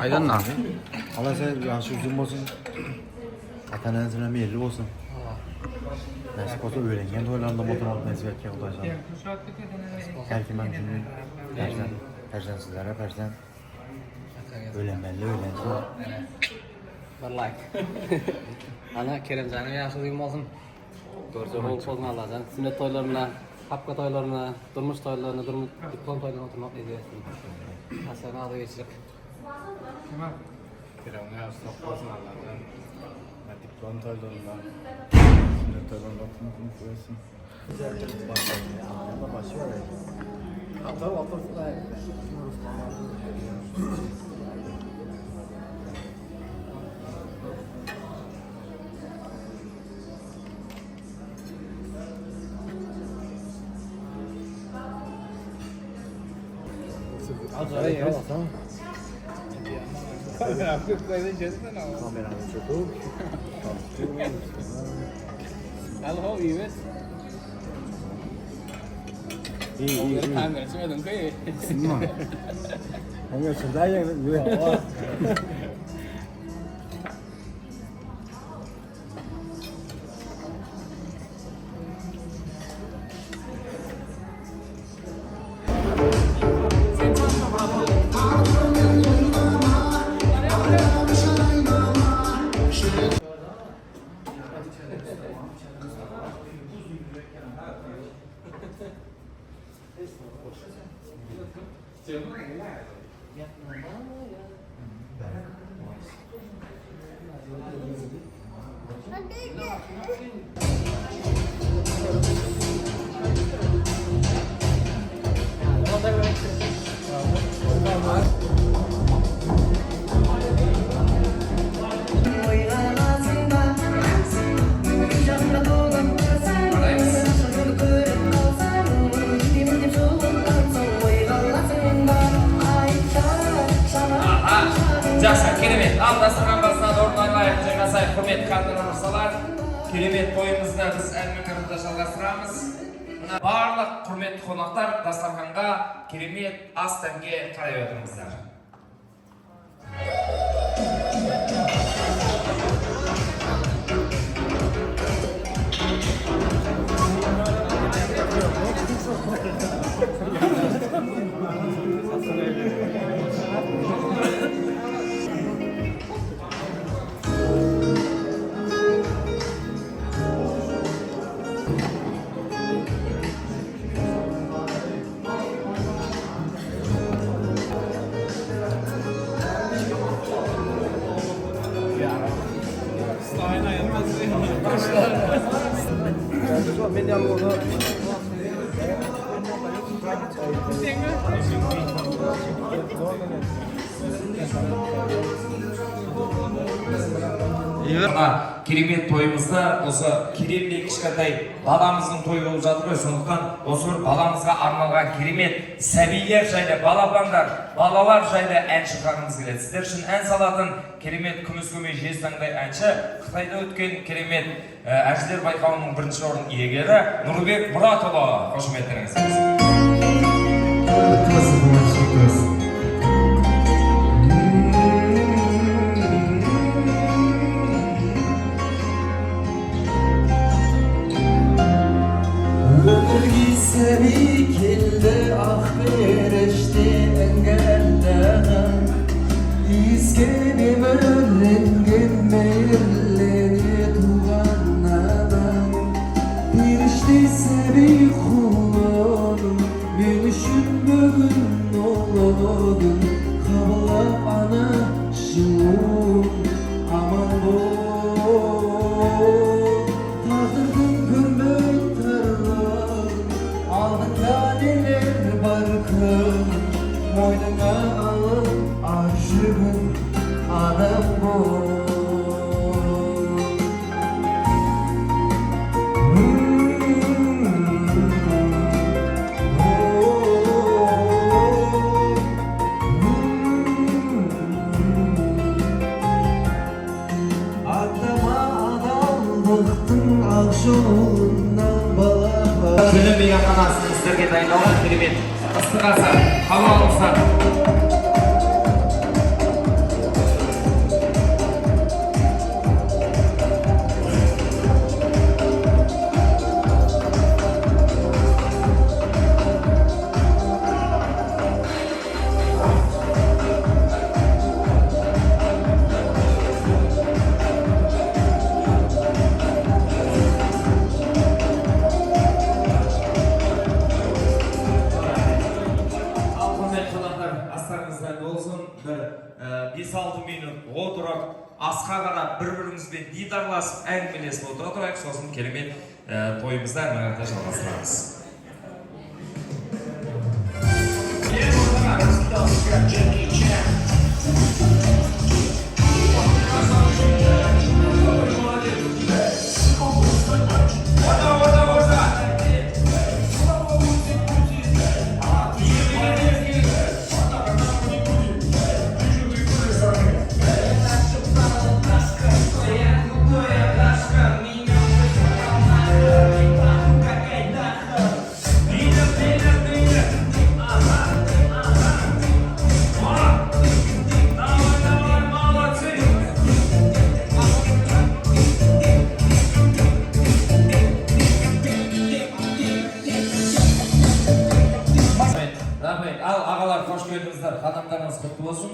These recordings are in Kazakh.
Aydan ne? Allah sen yaşı uzun olsun. Atanızın meyilli olsun. Nasip olsa öğrengen toylarında motor alıp nasip etken olaysan. Belki ben şimdi persen sizlere persen öğrenmeli öğrensin. Bir like. Ana Keremcan'ın yaşı uzun olsun. Görse olup olsun Allah'tan. Sünnet toylarına, hapka toylarına, durmuş toylarına, diplom toylarına oturmak ediyorsun. Hasan adı geçecek. Kerem'e yaşı olsun Allah'tan. Diplom toylarına, sünnet toylarına oturmak ediyorsun. Ama başı var ya. Otur. Acayip ya. Tamam. Kameramı çeksen ama. Kameranı çekip. Halo, evet. İyi. Kamera çekmedin ki. Sinma. Kamera çekmedin ya. Жақсы, керемет. Ал дастархан басына орындарға жайға сай құрметті қадірлі мырзалар, керемет тойымызды біз әңгімелерді жалғастырамыз. Мына барлық құрметті қонақтар дастарханға керемет ас дәмге қарай отырыңыздар. Керемет тойымызда осы керемет кішкентай баламыздың тойы болып жатыр ғой, сондықтан осы бір баламызға арналған керемет сәбилер жайлы, балалар жайлы ән шырқағымыз келеді. Сіздер үшін ән салатын керемет күміс көмей жез таңдай әнші, Қытайда өткен керемет әншілер байқауының бірінші орын иегері Нұрбек Мұратұлы. Қошеметтеріңіз. Seni kilde ahbereşti engelden İskenim öğrengen meyirleri tuğanladan Bir işte seni kullanım Müşünmögün oladın Kabla ana şun Aman bu Tağdırdın görmek tarlar Aldın neler barkın Moynuna alın aşığın Adam bu Күні мейрамханасының сіздерге дайындалған керемет ыстық асы қабыл алыңыздар. астарыңызда болсын. Bir 5-6 minut отырып, асқа қарап, бір-бірімізбен дидарласып, әңгімелесіп отыра тұрайық, сосын керемет тойымызды әрмен қарата жалғастырамыз. Қадамдарыңыз құтты болсын.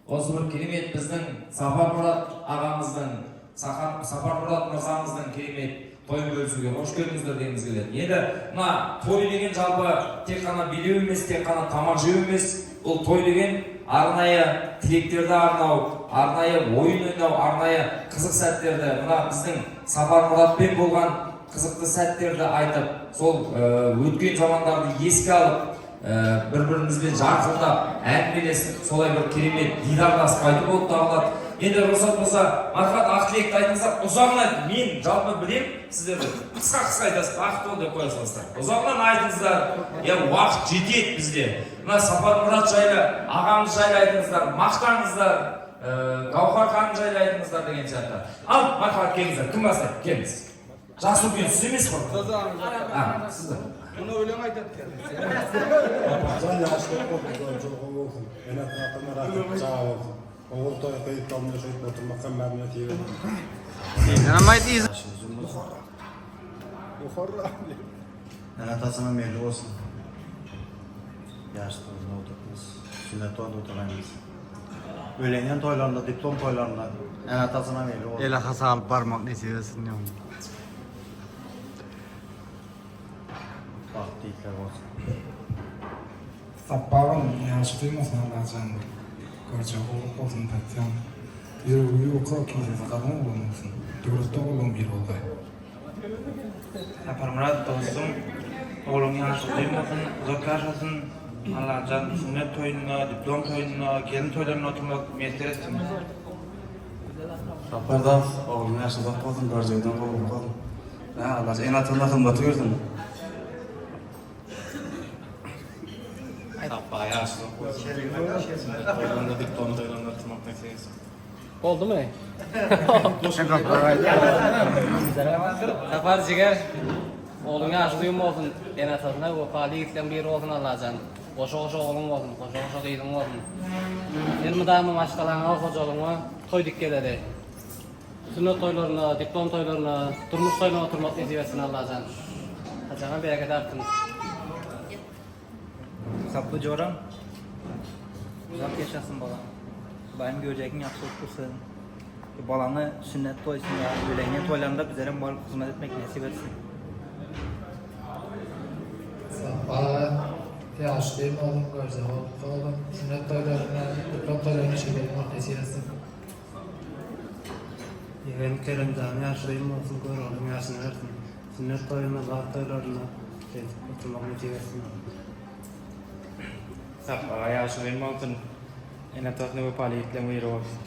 Осы бір керемет біздің Сапар Мұрат ағамыздың, Сапар Мұрат мырзамыздың керемет тойын бөлісуге қош келдіңіздер дегіміз келеді. Енді мына той деген жалпы тек қана билеу емес, тек қана тамақ жеу емес, бұл той деген арнайы тілектерді арнау, арнайы ойын ойнау, арнайы қызық сәттерді, мына біздің Сапар Мұратпен болған қызықты сәттерді айтып, сол өткен замандарды еске алып, бір-бірімізбен жарқылдап, әңгімелесіп, солай бір керемет дидарласып айтып болып табылады. Енді рұқсат болса, Мархат ақ тілекті айтыңыздар, ұзағынан айтып, мен жалпы білем, сіздер қысқа айтасыз, ақ бол деп қоя саласыздар. Ұзағынан айтыңыздар, уақыт жетеді бізде. Мына Сапар Мұрат жайлы, ағамыз жайлы айтыңыздар, мақтаңыздар, Гаухар ханым жайлы айтыңыздар деген сияқты. Ал, Мархат келіңіздер, кім бастайды? Келіңіз. Жасы үлкен сіз емес қой? Сізді. Bunu öyle mi aydet yani? Can yaşlık olsun, çok olsun. En atlatına rahat sağ olsun. Oğul toy kayıp kalmaya şöyle oturmaktan memnuniyet iyi verin. Yukarı abi. En atasına meyli olsun. Yaşlılığına oturdunuz. Sünnet toyunda oturmayınız. Öğlenen toylarında, diplom toylarında en atasına meyli olsun. Ele hasa alıp barmak ne seversin diyorum. Bak deyikler olsun. Sapağın yaşlıymasın Allah'ın görece olsun taksan. Yürü kork kimsesi kadın olmasın. Dürüstü olun bir olay. Safar Murat dostum, oğlum yaşlıymasın, uzak yaşasın. Allah'ın sünnet toyununa, diplom toyununa, gelin toylarına oturmak mesele etsin. Safarda oğlum yaşlıda kaldım, göreceğden oğlum kaldım. Allah en atılma kılmatı gördüm. Sappa yaşlı. Toylarında diplom toylarında oturmak meselesi. Oldu mu? Safar Ciger, oğlun yaşlıyım olsun, en asasına vefali gitsen bir olsun Allah'can. Koşa oğlum olsun, koşa kıydın olsun. Benim damım başkalarına hoca oğluma toy dikkeledi. Sünnet toylarına, diplom toylarına, durmuş toylarına oturmak nasip etsin Allah'can. Hacana bereket arttınız. Saplı coram, uzak yaşasın bala. Benim göreceğim yaxşılık olsun. Balanı sünnet toysunda, öğlenen toylarında bizlere varlık hizmet etmek nasip etsin. Sabah yaşlıyım oğlum görse oğlum sünnet toylarına, diplom toylarına şekerim nasip etsin. Yeğenim Kerem'den yaşlıyım olsun gör oğlum yaşını versin. Sünnet toylarına, zat toylarına oturmak nasip etsin. Sappa yaşlıyım olsun. En atasını ve paliyetle müyür olsun.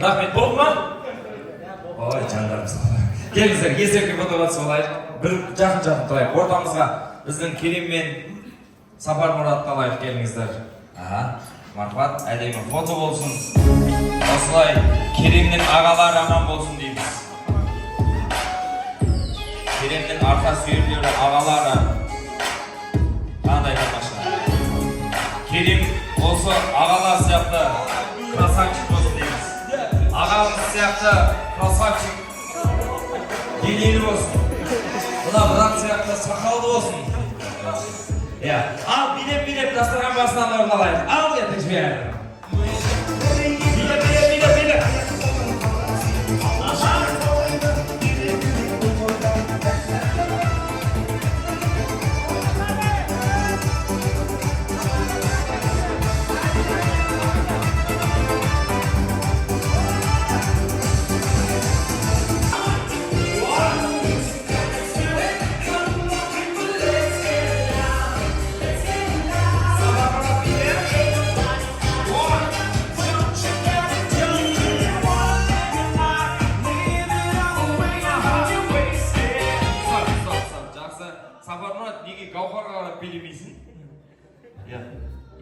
Rahmet болды ма? Ой, жандарым сау. Келіңіздер, есерке фотография алайық. Бір жақын тұрайық. Ортамызға біздің Керем мен Сапар Мұратты алайық, келіңіздер. Мархат, әдемі фото болсын. Осылай Керемнің ағалары аман болсын дейміз. Керемнің арқа сүйерлері, ағалары. Қандай тамаша. Керем осы ағалар сияқты красавчик болсын дейміз. Ағамыз сияқты красавчик денелі болсын. Мына брат сияқты сақалды болсын. Ал билеп дастархан басынан орналайық. Ал ертең жібер. Билеп. Сапармұрат, неге Гауһарға қарап билемейсің? Иә.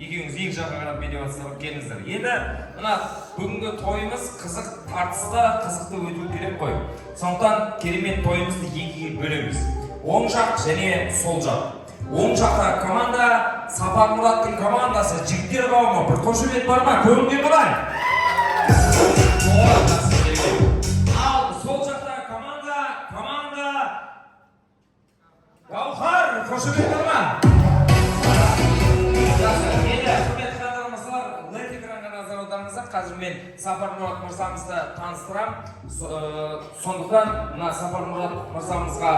Екеуіңіз ең жаққа қарап билеп жатсыздар, келіңіздер. Енді мына бүгінгі тойымыз қызық, тартысты, қызықты өту керек қой. Сондықтан керемет тойымызды екіге бөлеміз. Оң жақ және сол жақ. Оң жақта команда Сапармұраттың командасы, жігіттер қауымы. Bir қошемет бар ма? Көңілге қалай? Ал сол жақта команда Гауһар, қошемет бар ма? Енді құрметті тыңдармандар, LED экранға назар аударыңыздар. Қазір мен Сапармұрат мырзамызды таныстырамын. Сондықтан мына Сапармұрат мырзамызға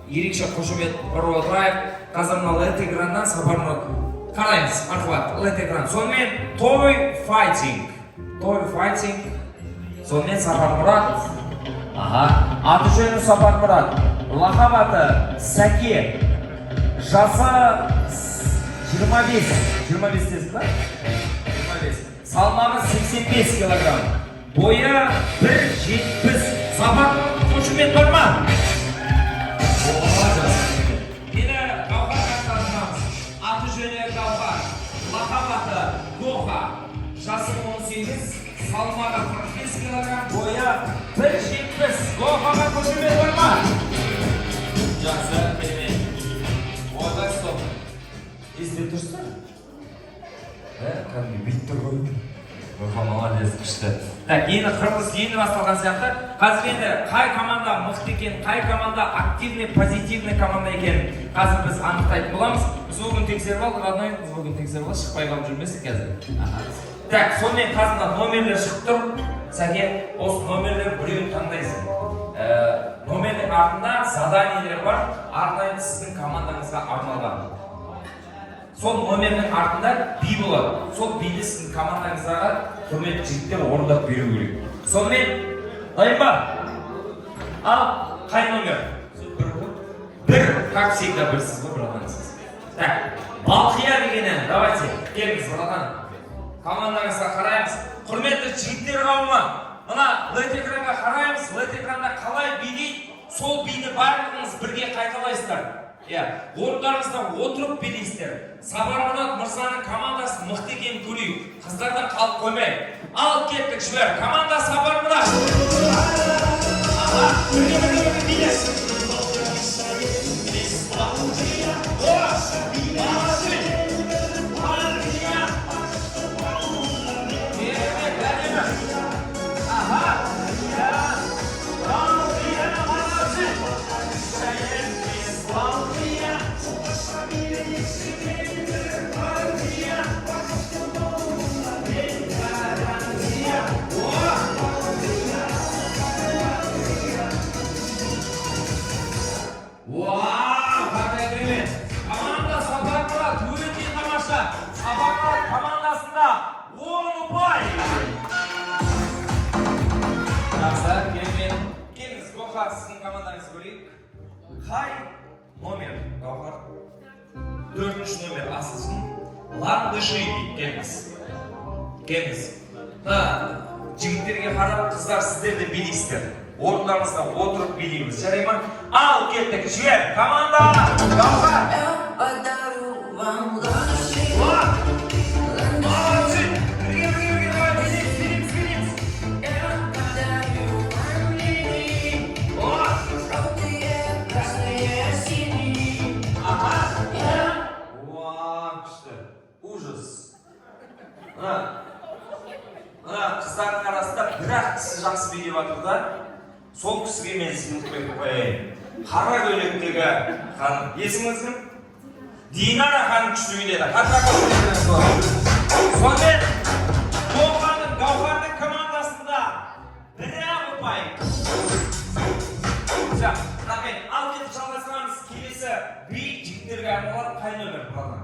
ерекше қошемет беріп отырайық. Қазір мына LED экраннан Сапармұрат қараймыз, мархабат, LED экран. Сонымен той файтинг. Сонымен Сапармұрат. Аты жөні Сапармұрат. Лақап аты Сәке. Жасы 25 десің ба? 25. Салмағы 85 килограмм. Бойы 1,70. Сапармұрат қошемет бар ма? Енді Гауһарға танысамыз. Аты жөні Гауһар. Лақап аты Гоха. Жасы 18, салмағы 45 килограмм. Бойы 1,70. Гохаға қошемет бар ма? Жақсы, керемет. Ойбай, стоп. Естіп тұрсыздар? Кәдімгі бүйтті ғой. Молодец, күшті. Енді қырмыз енді басталған сияқты. Қазір енді қай команда мықты екен, қай команда активный, позитивный команда екен қазір біз анықтайтын боламыз. Біз бүгін тексеріп алдық, родной, біз бүгін тексеріп алдық, шықпай қалып жүрмесік қазір. Сонымен қазір номерлер шығып тұр. Сәке, осы номерлер біреуін таңдайсың. Номердің артында заданиелер бар, арнайы сіздің командаңызға арналған. Сол номердің артында би болады. Сол биді сіздің командаңызға құрметті жігіттер орындап беру керек. Сонымен, дайын ба? Ал, қай номер? Бір, как всегда бірсіз ғой, братансыз. Балқия дегенен, давайте, келіңіз, братан. Командаңызға қараймыз. Құрметті жігіттер қауымы, мына LED экранға қараймыз. LED экранда қалай билейді, сол биді барлығыңыз бірге қайталайсыздар. Орындарыңызда отырып билейсіздер. Сапармұрат мырзаның командасы мықты екенін көрейік. Қыздардан қалып қоймайық. Ал кеттік, жібер. Команда Сапармұрат. Бірге билес. Сіздің командаңызды көрейік. Қай номер, Гауһар? 4-ші номер асылсын. Ландыши дейді, келіңіз. Жігіттерге қарап, қыздар сіздерді билейсіздер. Орындарыңызда отырып билейміз. Жарай ма? Ал кеттік, жібер. Команда Гауһар. Қыздардың арасында бір-ақ кісі жақсы билеп жатыр да, сол кісіге мен сыйлық беріп қояйын. Қара көйлектегі ханым, есіміңіз кім? Динара ханым күшті биледі. Сонымен Гауһардың командасында бір-ақ ұпай. Рахмет, ал кетіп жалғастырамыз. Келесі би жігіттерге арналған қай номер қалған?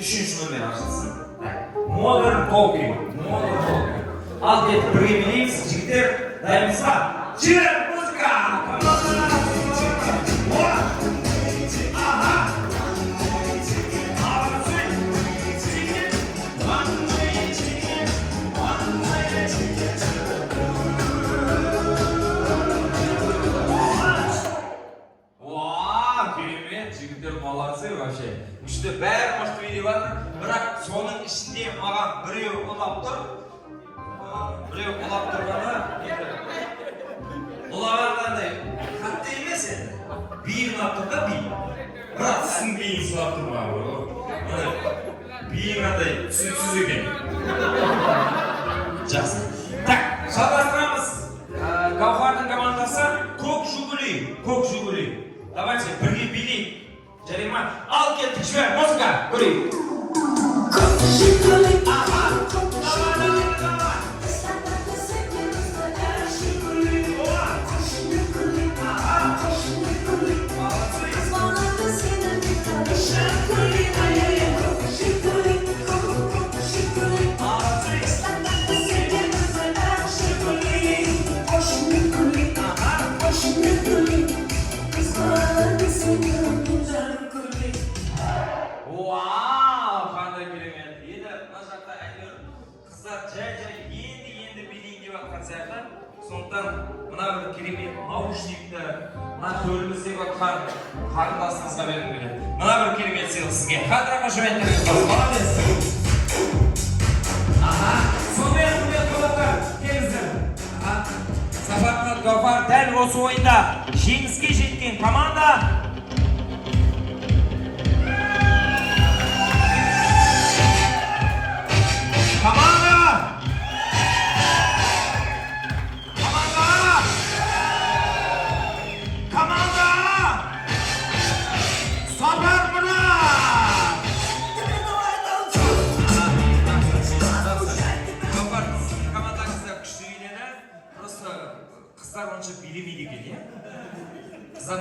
3-ші номер ашылсын. Modern Talking. Ал кетіп бірге билейміз, жігіттер, дайынбыз ба? Жібер, музыка! вообще. Күшті бәрі мықты билеп жатыр, бірақ соның ішінде маған біреу ұнап тұр. Біреу ұнап тұрғаны ұлағандандай қатты емес енді. Би ұнап тұр да би. Бірақ сіздің биіңіз ұнап тұр ма? Биің андай түсініксіз екен. Жақсы. Так, жалғастырамыз. Гаухардың командасы көк жүгілей. Давайте бірге билейік. Жарема, ал кеттік жібер, музыка, көрейік. Вау, қандай керемет. Енді мына жақта әйтеуір қыздар жай енді билейін деп жатқан сияқты. Сондықтан мына бір керемет наушникті мына төріміздегі отқан қарындасыңызға бергім келеді. Мына бір керемет сыйлық сізге. Қадір аплодисменттер. Молодец. Сонымен қонақтар, келіңіздер. Сапармұрат Гаухар дәл осы ойында жеңіске жеткен команда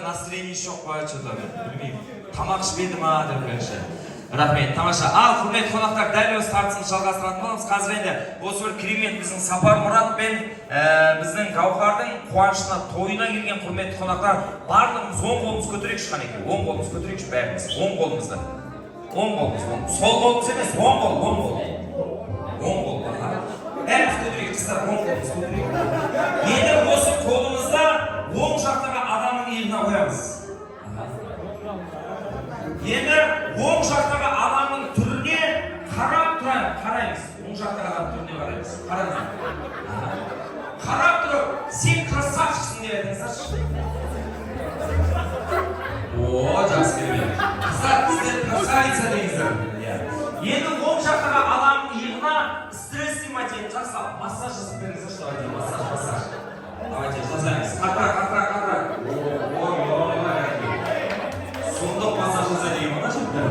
настроение жоқ па, что-то білмеймін. Тамақ ішпеді ма деп бірінші. Рахмет, тамаша. Ал, құрметті қонақтар, дәл осы тартысымызды жалғастыратын боламыз. Қазір енді осы бір керемет біздің Сапармұрат пен біздің Гаухардың қуанышына, тойына келген құрметті қонақтар, барлығымыз оң қолымыз көтерейікші қанекей. Оң қолымыз көтерейікші бәріміз. Оң қолымызды. Оң қолымыз. Сол қолымыз емес, оң қол. Оң қол. Бәріміз көтерейік, қыздар, оң қолымыз көтерейік. Енді осы қолымызда оң жақтағы адамның иығына қоямыз. Енді оң жақтағы адамның түріне қараймыз. Оң жақтағы адамның түріне қараймыз. Қараңыз. Қарап тұрып, сен красавчиксің деп айтыңыздаршы. О, жақсы керемет. Қыздар, сіздер красавица дейсіздер. Енді оң жақтағы адамның иығына стресс дематин жақсылап массаж жасап беріңіздерші. Массаж. Давайте жазайыз. Қатырақ. Сондық массаж жасай деген мына жігіттер.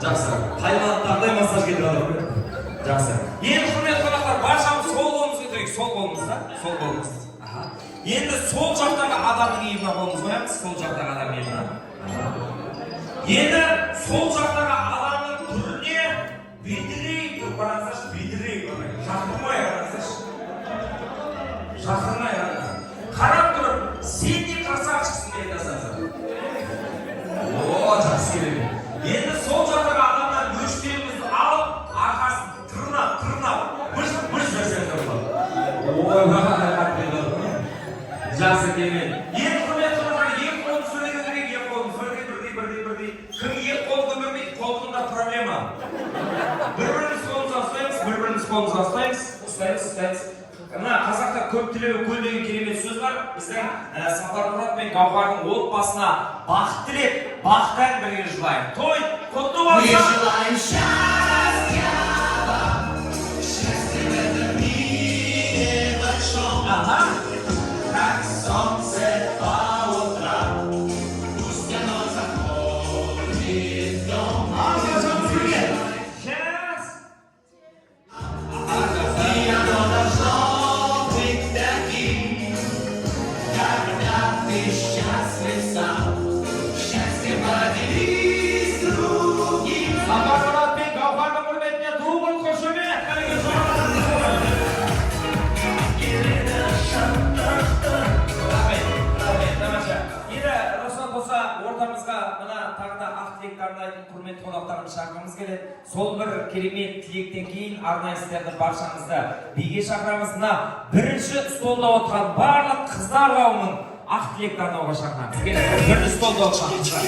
Жақсы. Тайландтағыдай массаж кетіп жатыр. Жақсы. Енді құрметті қонақтар, баршамыз сол қолымызды көтерейік. Сол қолымызды. Енді сол жақтағы адамның иығына қолымыз қоямыз. Сол жақтағы адамның иығына. Енді сол жақтағы адамның түріне бедірейік. Қараңыздаршы, бедірейік. Шақырмай қараңыздаршы. Қарап тұрып, сен не красавчиксің деп айтасыңыздар. О, жақсы керемет. Енді сол жақтағы адамдар мөштерімізді алып, арқасын тырнап, мыш берсеңіздер болады. Ой, маған қатты еді. Жақсы керемет. Енді құрметті қонақтар, екі қолымыз сөйлеген керек, екі қолымыз бірдей. Кім екі қолды көтермейді, қолында проблема. Бір-біріміз қолымызға ұстаймыз. Мына қазақта көп тілеуі көл деген керемет сөз бар. Біздің Сапармұрат пен Гаухардың отбасына бақыт тілеп, бақыттан бірге жылайық. Той құтты болсын. Мы желаем счастья вам, счастья в этом мире большом. Как солнце по утрам, пусть оно заходит в дом. Сапармұрат пен Гаухардың құрметіне туғын қошемет. Енді рұқсат болса ортамызға мына тағы да ақ тілекті арнайтын құрметті қонақтарымызды шақырғымыз келеді. Сол бір керемет тілектен кейін арнайы сіздерді баршаңызды биге шақырамыз. Мына бірінші столда отырған барлық қыздар қауымын ақ тілек таңдауға шақырамыз. Келіңіздер, бірді столда отырыңыздар.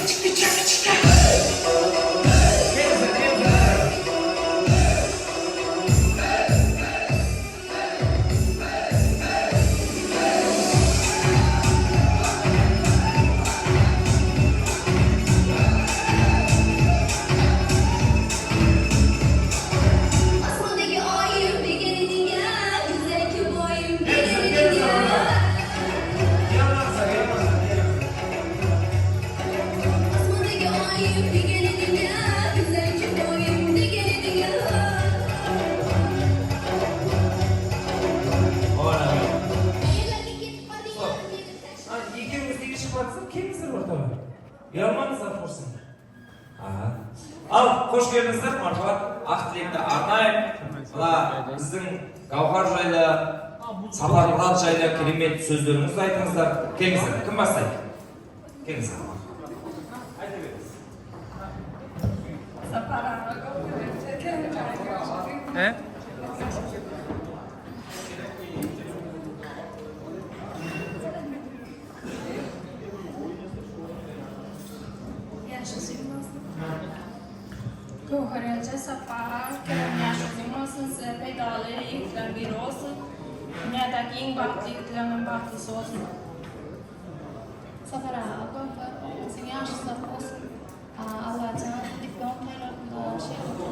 Aslındaki ayım bir gelin ya, güzelki boyum bir gelin ya. Aslındaki ayım bir gelin ya, güzelki boyum bir gelin ya. Yerlerdeki hadi Екеуміздегі шығып келіңіздер ортаға. Ұялмаңыздар құрсын. Ал, қош келдіңіздер, мархабат. Ақ тілекті арнайым. Мына біздің Гауһар жайлы, Сапар Мұрат жайлы керемет сөздеріңізді айтыңыздар. Келіңіздер, кім бастайды? Келіңіздер. Айта беріңіз. Gavharınca Safa, Kerem yaşadığım olsun, size peydalı yüklen bir olsun. Dünyadaki en baktı yüklenin baktısı olsun. Safara, Gavhar, sizin yaşınızda olsun. Allah'tan diplom hayratında şey olsun.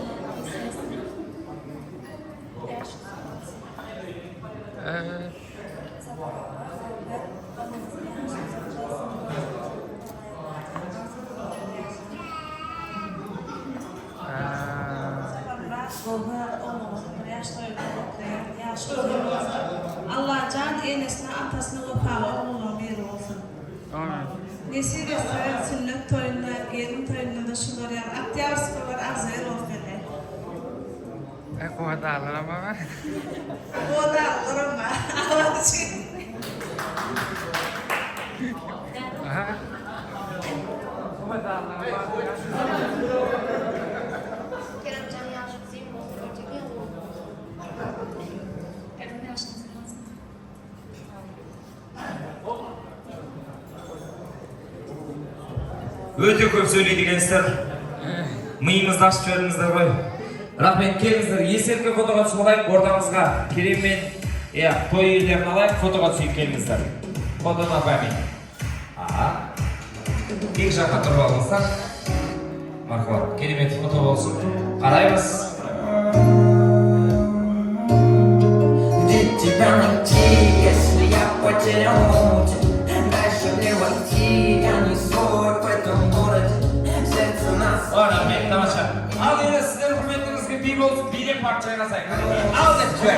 Allah can enesine atasına vefalı oğluna bir olsun. Nesip etse sünnet toyunda, gelin toyunda da şunlar yani. Aktiyar sıfırlar azayır olsun. Kuat alır ama ben. O da alırım ben. Allah'ın için. Kuat alır ama Keremcan yaşadığım olsun, önceki yıl olsun. Kerem yaşınızda olsun. Өте көп сөйлейдігенсіздер. Миыңызды ашып жіберіңіздер ғой. Рахмет, келіңіздер. Есерке фотоға түсіп алайық. Ортамызға керемет той иелерін алайық. Фотоға түсейік, келіңіздер. Фотоға память. Екі жаққа тұрып алыңыздар. Мархабат, керемет фото болсын. Қараймыз. Где тебя найти, если я потерял тебя? Дальше мне войти, я не свой в этом городе. Сердце нас... Рахмет, тамаша. Ал енді сіздер құрметіңізге би болсын, биден парча жасайық. Ал деп жібер.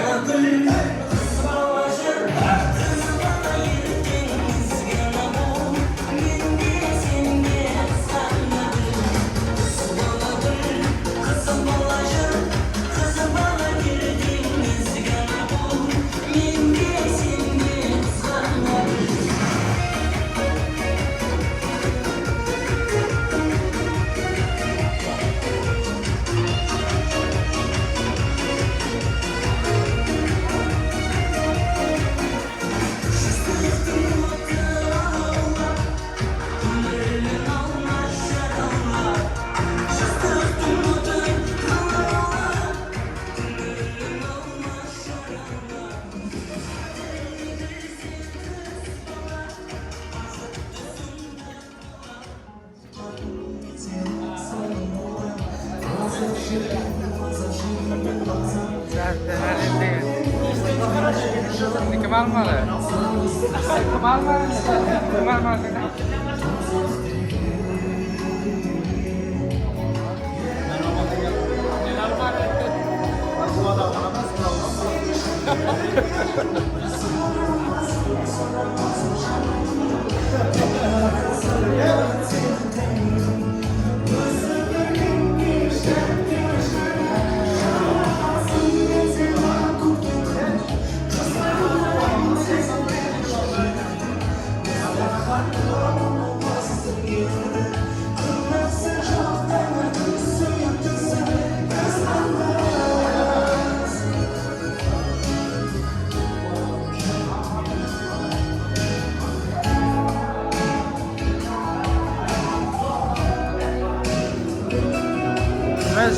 Kim almalı? Kim almalı? Kim almalı? Öz.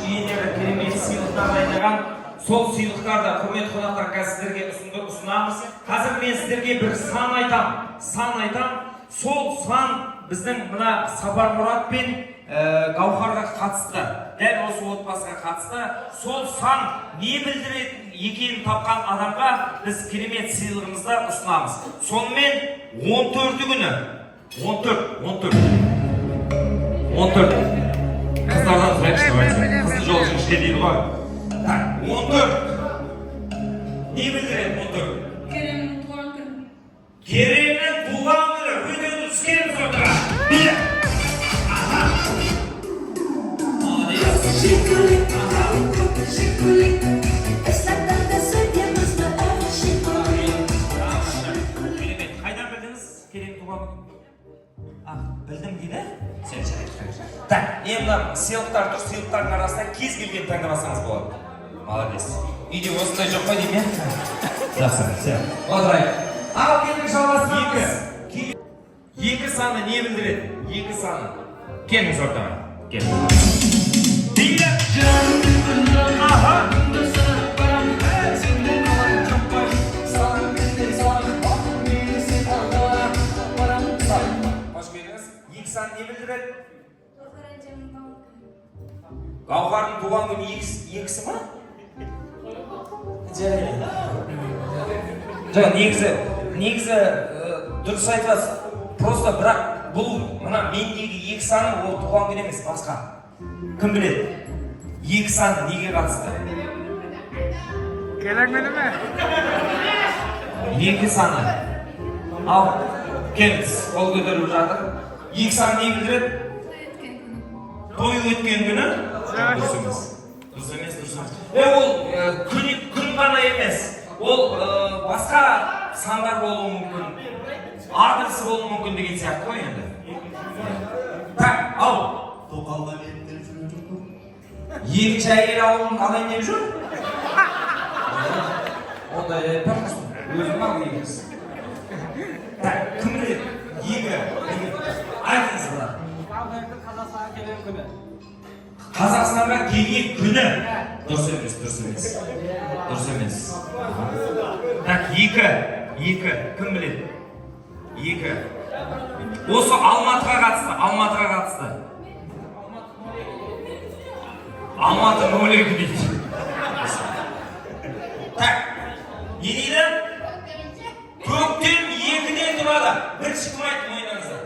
Иелері керемет сыйлықтарды айнаған сол сыйлықтарды құрметті қонақтар қазір сіздерге ұсынамыз. Қазір мен сіздерге бір сан айтам. Сол сан біздің мына Сапар Мұрат пен Гаухарға қатысты. Дәл осы отбасыға қатысты. Сол сан не білдіретін екенін тапқан адамға біз керемет сыйлығымызды ұсынамыз. Сонымен 14 күні 14 Қыздардан сұрайықшы, қызды жол үшін ішке дейді ғой. 14 не білдіреді 14? Kerem'in tuğan günü. Керемнің туған күні өте дұрыс келіп отыра. Бері. Қайдан білдіңіз Керем туған күні? Білдім дейді? Сен жарайды. Так, мына сыйлықтар тұр, сыйлықтардың арасында кез келген таңдамасаңыз болады. Молодец. Үйде осындай жоқ қой деймін, жақсы, все. Отырайық. Ал келдің жалғастырамыз. Екі саны не білдіреді? Екі саны. Келіңіз ортаға. Келіңіз. Дейді. Аха. Қош келдіңіз. Екі саны не білдіреді? Гаухардың туған күні екісі ма? Жоқ, негізі дұрыс айтасыз. Просто бірақ бұл мына мендегі екі саны ол туған күн емес, басқа. Кім біледі? Екі саны неге қатысты? Келек мені ме? Екі саны. Ал, келіңіз, қол көтеріп жатыр. Екі саны не білдіреді? Той өткен күні? Дұрыс емес. Ол күн ғана емес. Ол басқа сандар болуы мүмкін. Адресі болуы мүмкін деген сияқты ғой енді. Так, ал. Тоқалға беріп жүрген жоқ қой. Екінші әйел ауылын қалайын деп жүр? Ондай өзім ақ дейміз. Так, кім біледі? Айтыңыз бұлар. Қазақстанға келген күні. Дұрыс емес. Так, екі. Кім біледі? Екі. Осы Алматыға қатысты. Алматы 02 дейді. Так, не дейді? Көктем 2-ден тұрады. Бір шықмайды мойныңызда.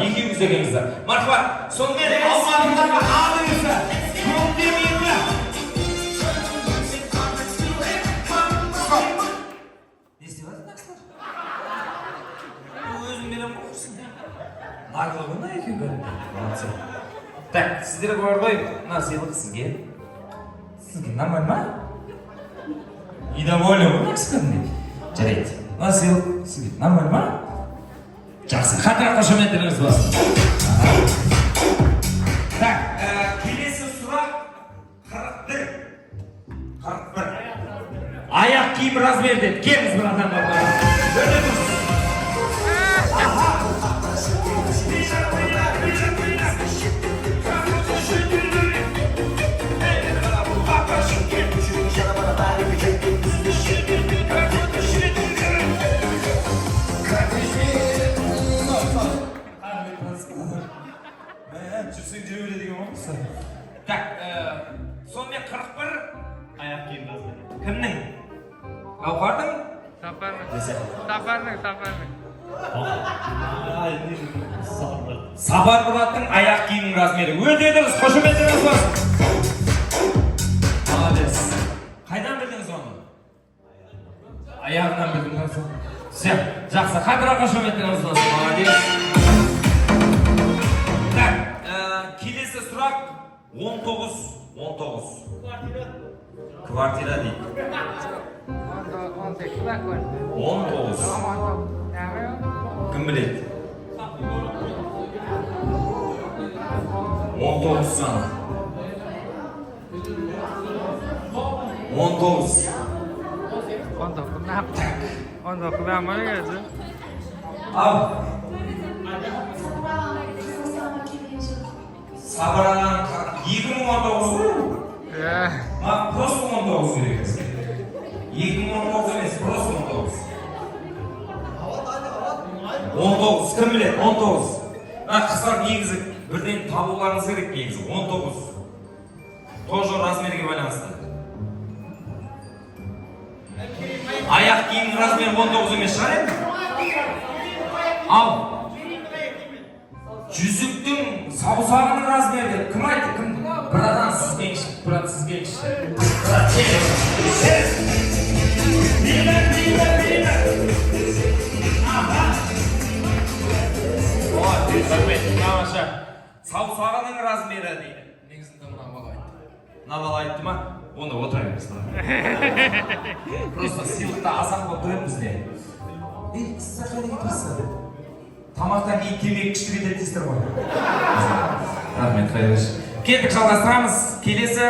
Екеуміз дегеніңізді. Мархабат, сонымен Алматыдағы адыңызды. Көктем 2. Не істеп жатырсыңдар? Өзің берем қойырсың. Нағылығына екен көрінді. Так, сіздер бар ғой, мына сыйлық сізге. Сізге нормально ма? Недовольны ма? Жарайды. Мына сыйлық сізге нормально ма? Жақсы, қатырақ қошеметтеріңіз болсын. Так, келесі сұрақ 41. Аяқ киім размер деді. Келіңіз бір адамға барып. Жүрсең жүре береді деген ғой. Так, сонымен 41 аяқ киім размері. Кімнің? Гаухардың? Сапар. Десе. Сапар Мұраттың аяқ киімінің размері. Өте дұрыс, қошеметтеріңіз болсын. Молодец. Қайдан білдіңіз оны? Аяғынан білдіңіз. Все, жақсы. Қадыра қошеметтеріңіз болсын. Молодец. Так, келесі сұрақ 19. Квартира дейді. 19. Кім біледі? 19 саны. 19. 19 ben bana geldi. Al. Sabıradan 2019 mu? Ma просто 19 керек. 2019 емес, просто 19. 19, кім біледі? 19. Қыздар негізі бірден табуларыңыз керек негізі. 19. Тоже размерге байланысты. Аяқ киімнің размері 19 емес шығар енді? Ал. Жүзіктің саусағының размері кім айтты? Кім? Bir adam siz genç, bir adam siz genç. Bilmem. Aha. Oy, tamam. Sausağının razmeri deydi. Negizinde Naval aytdı. Naval aytdı mı? Onda oturayımız. Просто сыйлықта азақ болып тұрамыз де. Сіз қайда кетіпсіз? Тамақтан кейін темекі ішіп кетесіздер ғой. Рахмет, қайыршы. Кеттік, жалғастырамыз. Келесі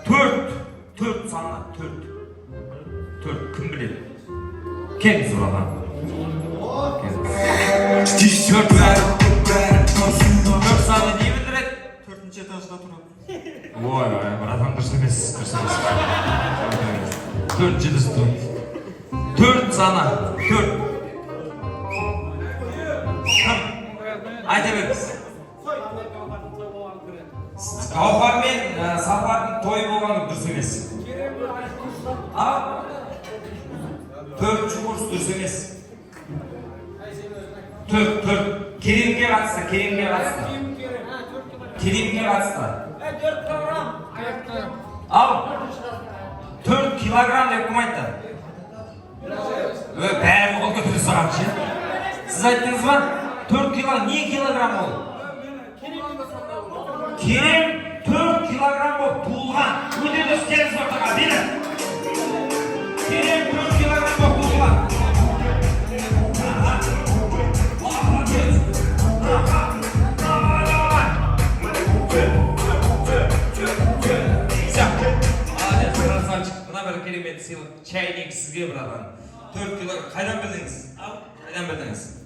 4 саны. 4. Кім біледі? Келіңіз ұраған. 4 саны не білдіреді? 4-ші этажда тұрады. Ой, бір адам дұрыс емес. 4-ші дұрыс тұрады. 4 саны. 4. Айта беріңіз. Гауһар мен Сапардың тойы болғаны дұрыс емес. 4 жұмыс дұрыс емес. 4. Керемге қатысты. Ал 4 килограмм деп кім айтты? Бәрі қол көтере сұрап ше. Сіз айттыңыз ба? 4 килограмм, не килограмм ол? Керем 4 килограмм болып туылған. Өте дұрыс келіңіз ортаға, бері. Керем 4 килограмм болып туылған. Мына бір керемет сыйлық, чайник сізге бір адам. 4 килограмм, қайдан білдіңіз?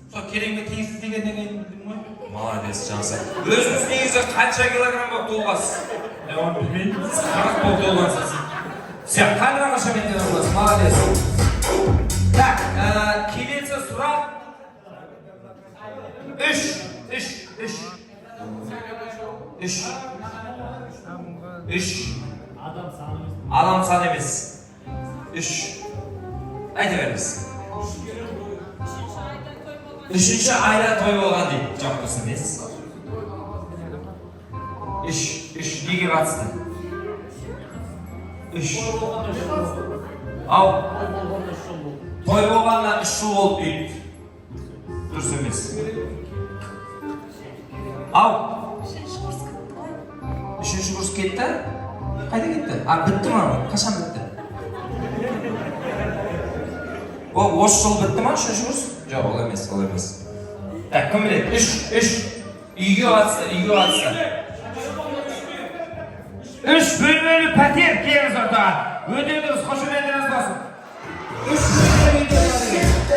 Сол керемге теңізсіз дегеннен кейін білдің ғой? Молодец, жақсы. Өзіңіз негізі қанша килограмм болып туылғасыз? Оны білмеймін. 40 болып туылғансыз. Все, қайдан қошеметтеріңіз болсын, молодец. Так, келесі сұрақ 3. Адам саны емес. 3. Айта беріңіз. 3-ші айда той болған дейді. Жоқ, дұрыс емес. 3 неге қатысты? 3. Ал. Той болғаннан 3 жыл болып дейді. Дұрыс емес. Ал. 3-ші курс кетті? Қайда кетті? Бітті ма? Қашан бітті? Осы жыл бітті ма? 3-ші курс? Жоқ, ол емес. Так, кім біледі? 3. Үйге қатысты. 3 бөлмелі пәтер келіңіз ортаға. Өте дұрыс, қошеметтеріңіз болсын. 3 бөлмелі үйде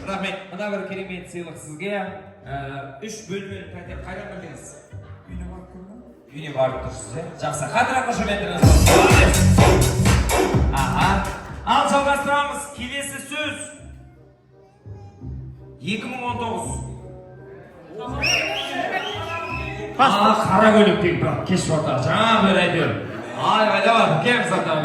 рахмет. Мына бір керемет сыйлық сізге. 3 бөлмелі пәтер қайдан білдіңіз? Үйіне барып тұрсыз, жақсы. Қадіра қошеметтеріңіз болсын. Ал жалғастырамыз. Келесі сөз 2019. Kara gölük değil bak, keş orta. Cana böyle ediyor. Ay öyle var, gel zaten.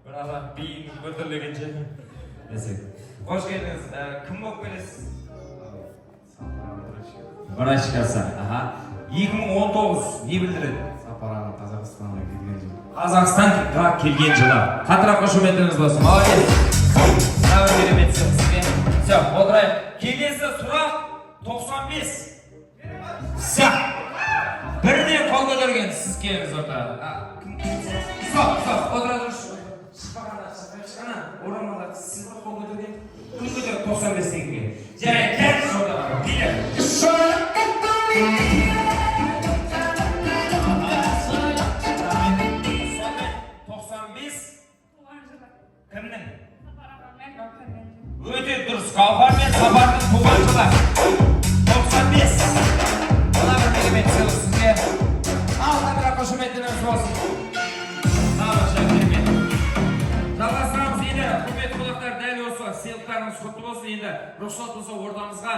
Bravo, bir böldürülünce. Neyse. Hoş geldiniz. Kim bok beresiz? Barashkasa. Aha. 2019 ne bildiradi? Saparani Qozog'istonga kelgan yil. Qozog'istonga kelgan yili. Qattiq qo'shimchamiz bo'lsin. Молодец. Bravo beramiz sizga. Все, o'tiraylik. Kelgisi so'roq 95. Все. Birden qo'l ko'targan siz kelingsiz o'rta. Stop, o'tirasiz. Chiqana, o'ramalar siz qo'l ko'targan. Kun ko'tarib 95 tenga. Jarang, kel so'rda. Bil. 95 kimning? O'te durust. Gavhar men Safarning tug'ilchilar. 95. Mana bir element sizga. Albatta qo'shimchamiz bo'lsin. Жалғастырамыз енді, құрметті қонақтар, дәл осы сыйлықтарыңыз құтты болсын. Енді рұқсат болса ортамызға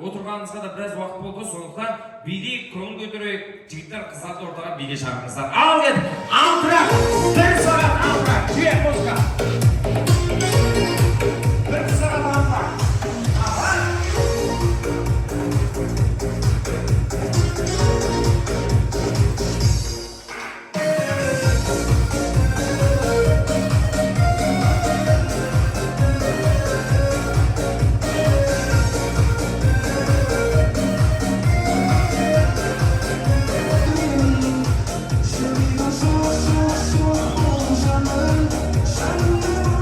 отырғанымызға да біраз уақыт болды. Сондықтан биді көңіл көтерейік, жігіттер қыздарды ортаға биге шақырыңыздар. Ал кет, алтырақ, 1 сағат алтырақ, жүйе музыка. 1 сағат алтырақ. Şöyle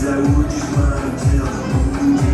Saúde, mano,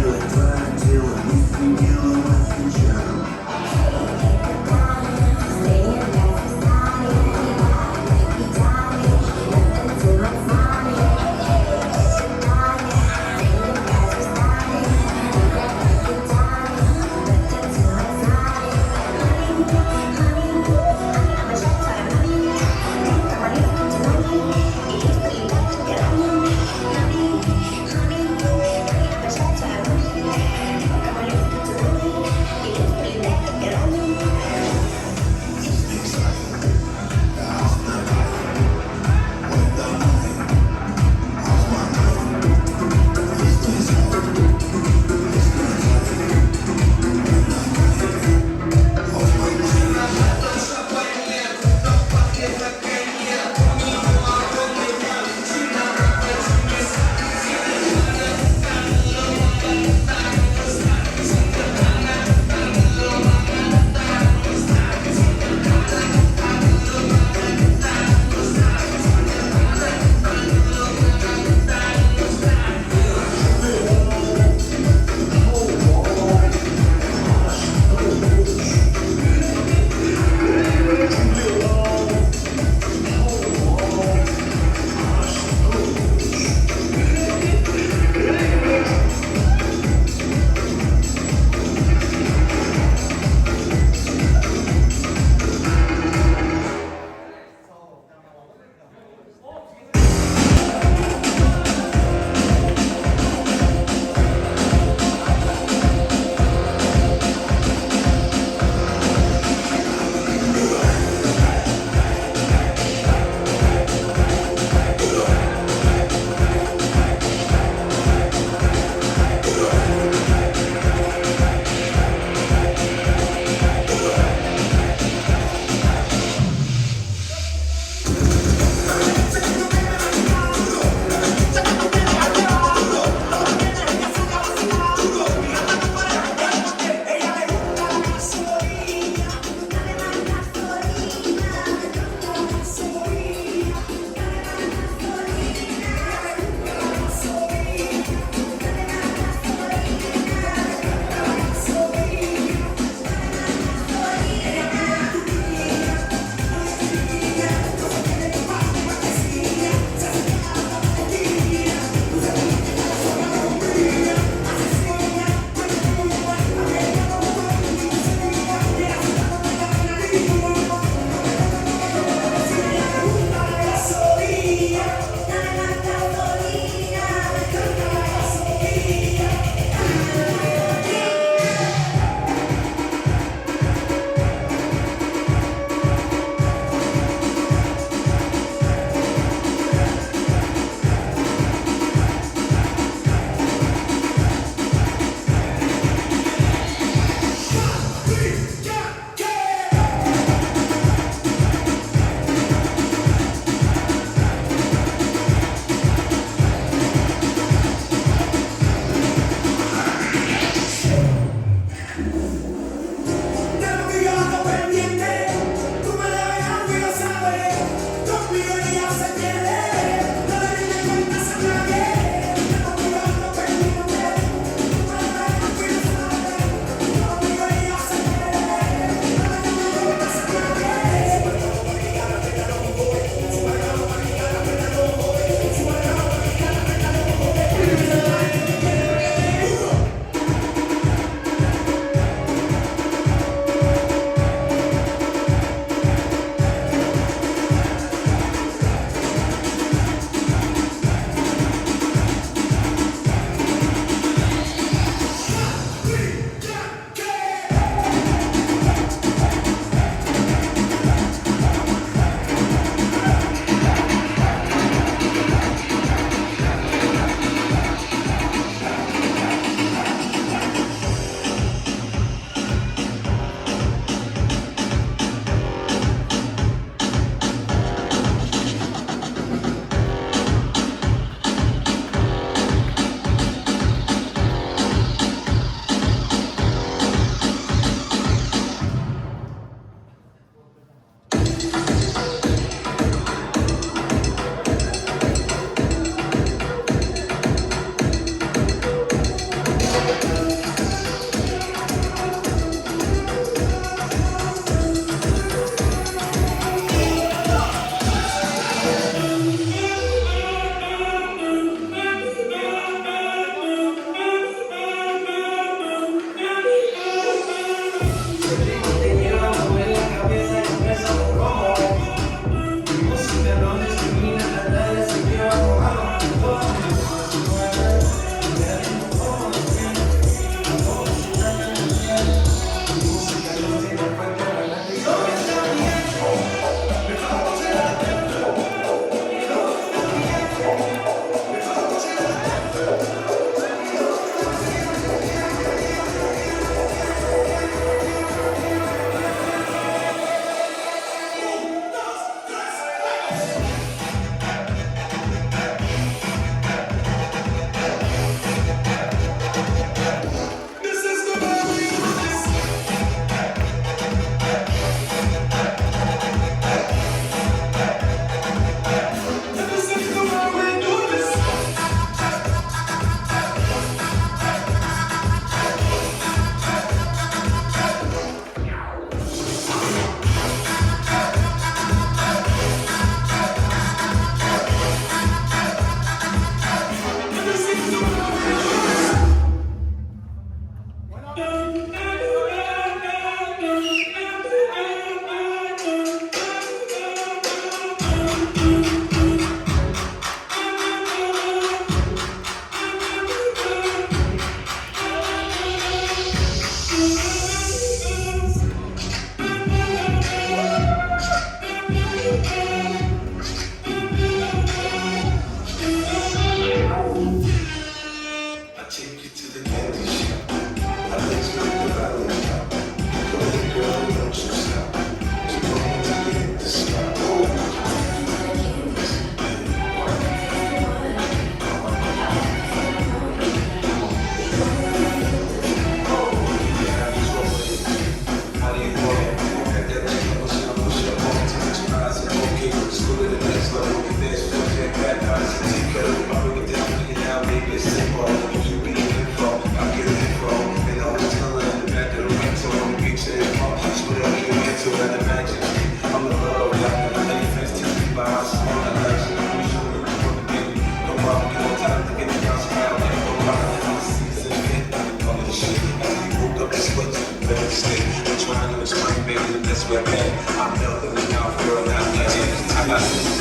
state. I'm trying to explain, baby, the best way I can. I felt it and now I feel that legend. I got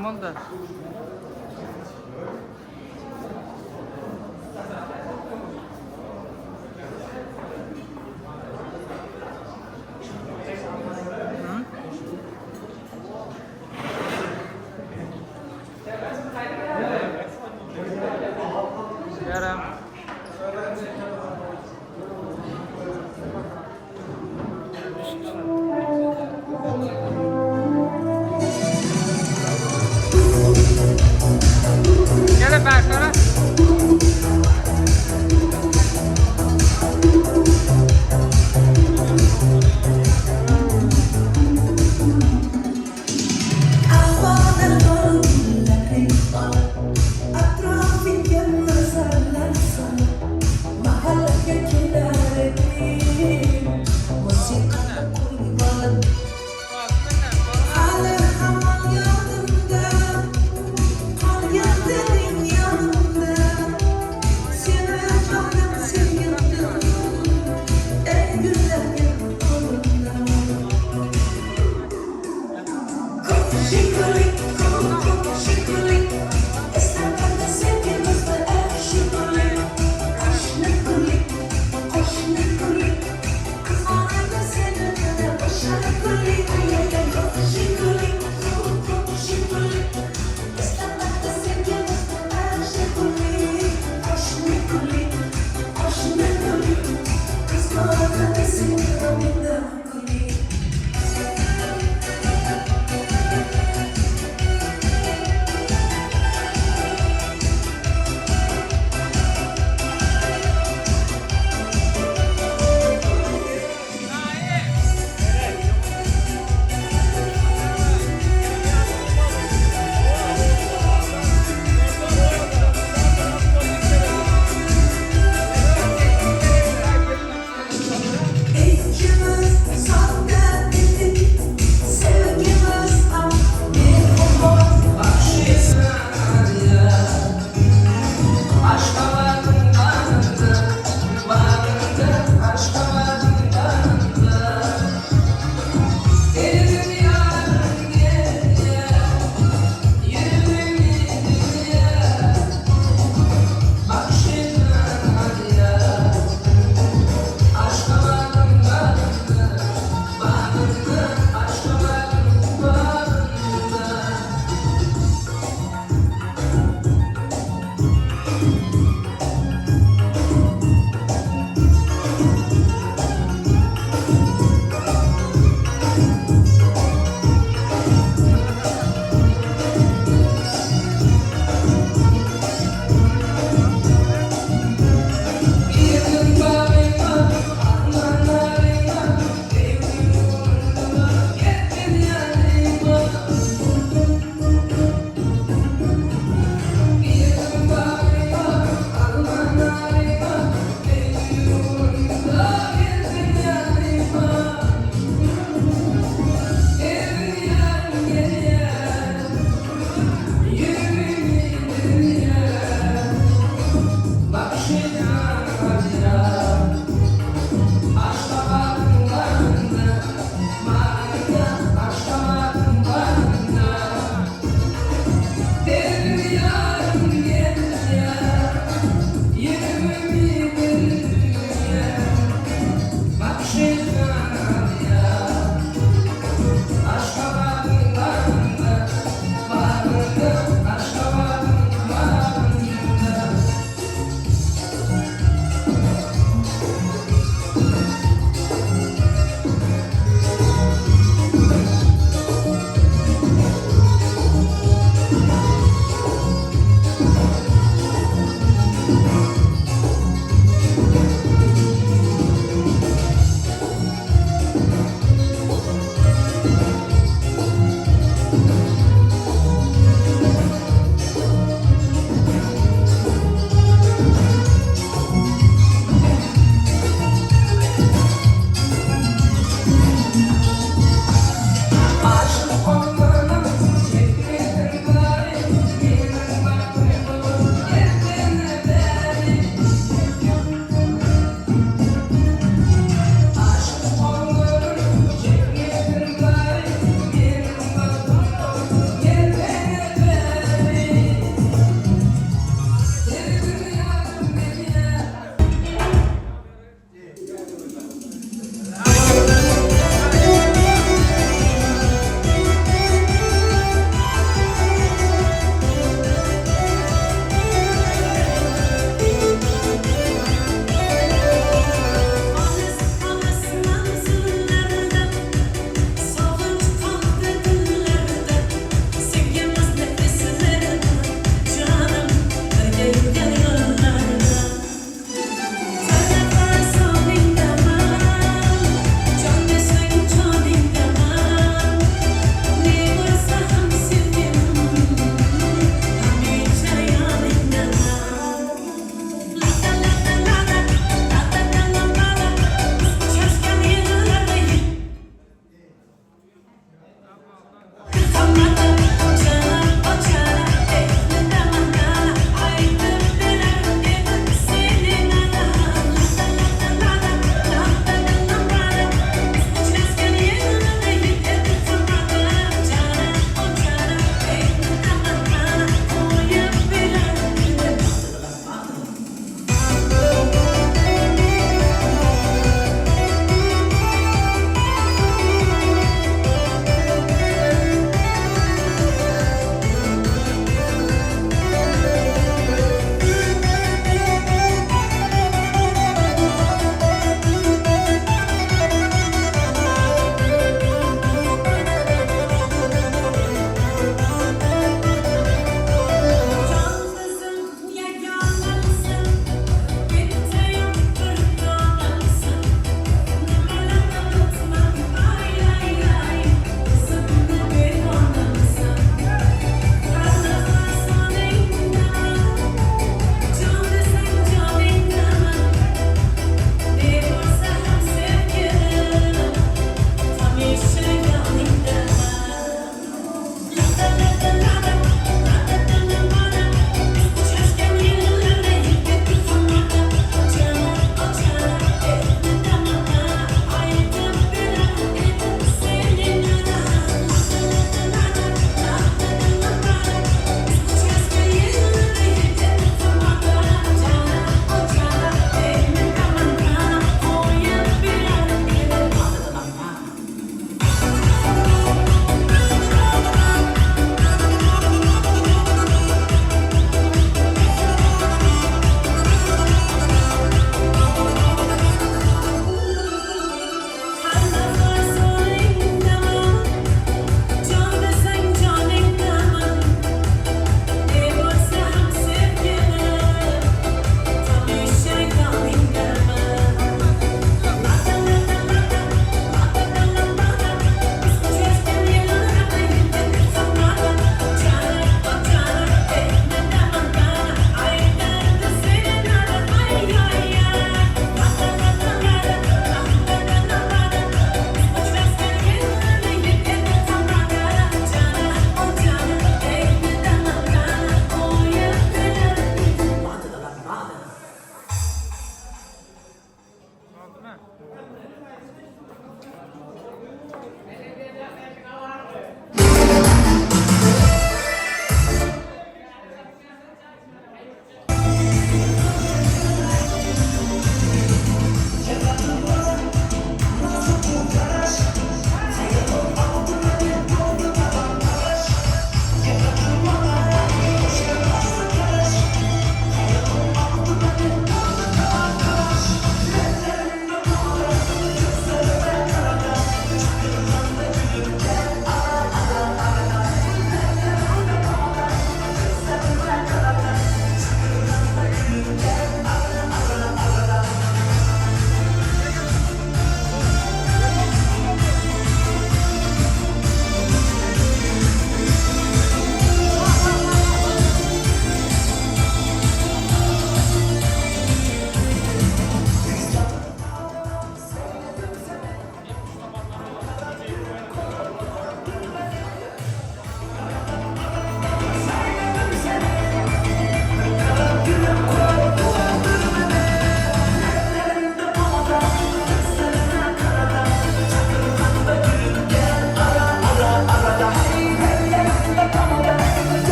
Ne oldu? Yarım. Gelin ben sonra.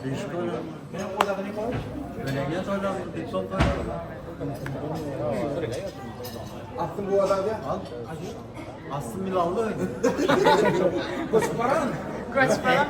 Değişik toylar. Öyle toylar, diplom toylar. Attım bu adamı. Al. Aslı Milanlı. Koç para mı? Kaç para mı?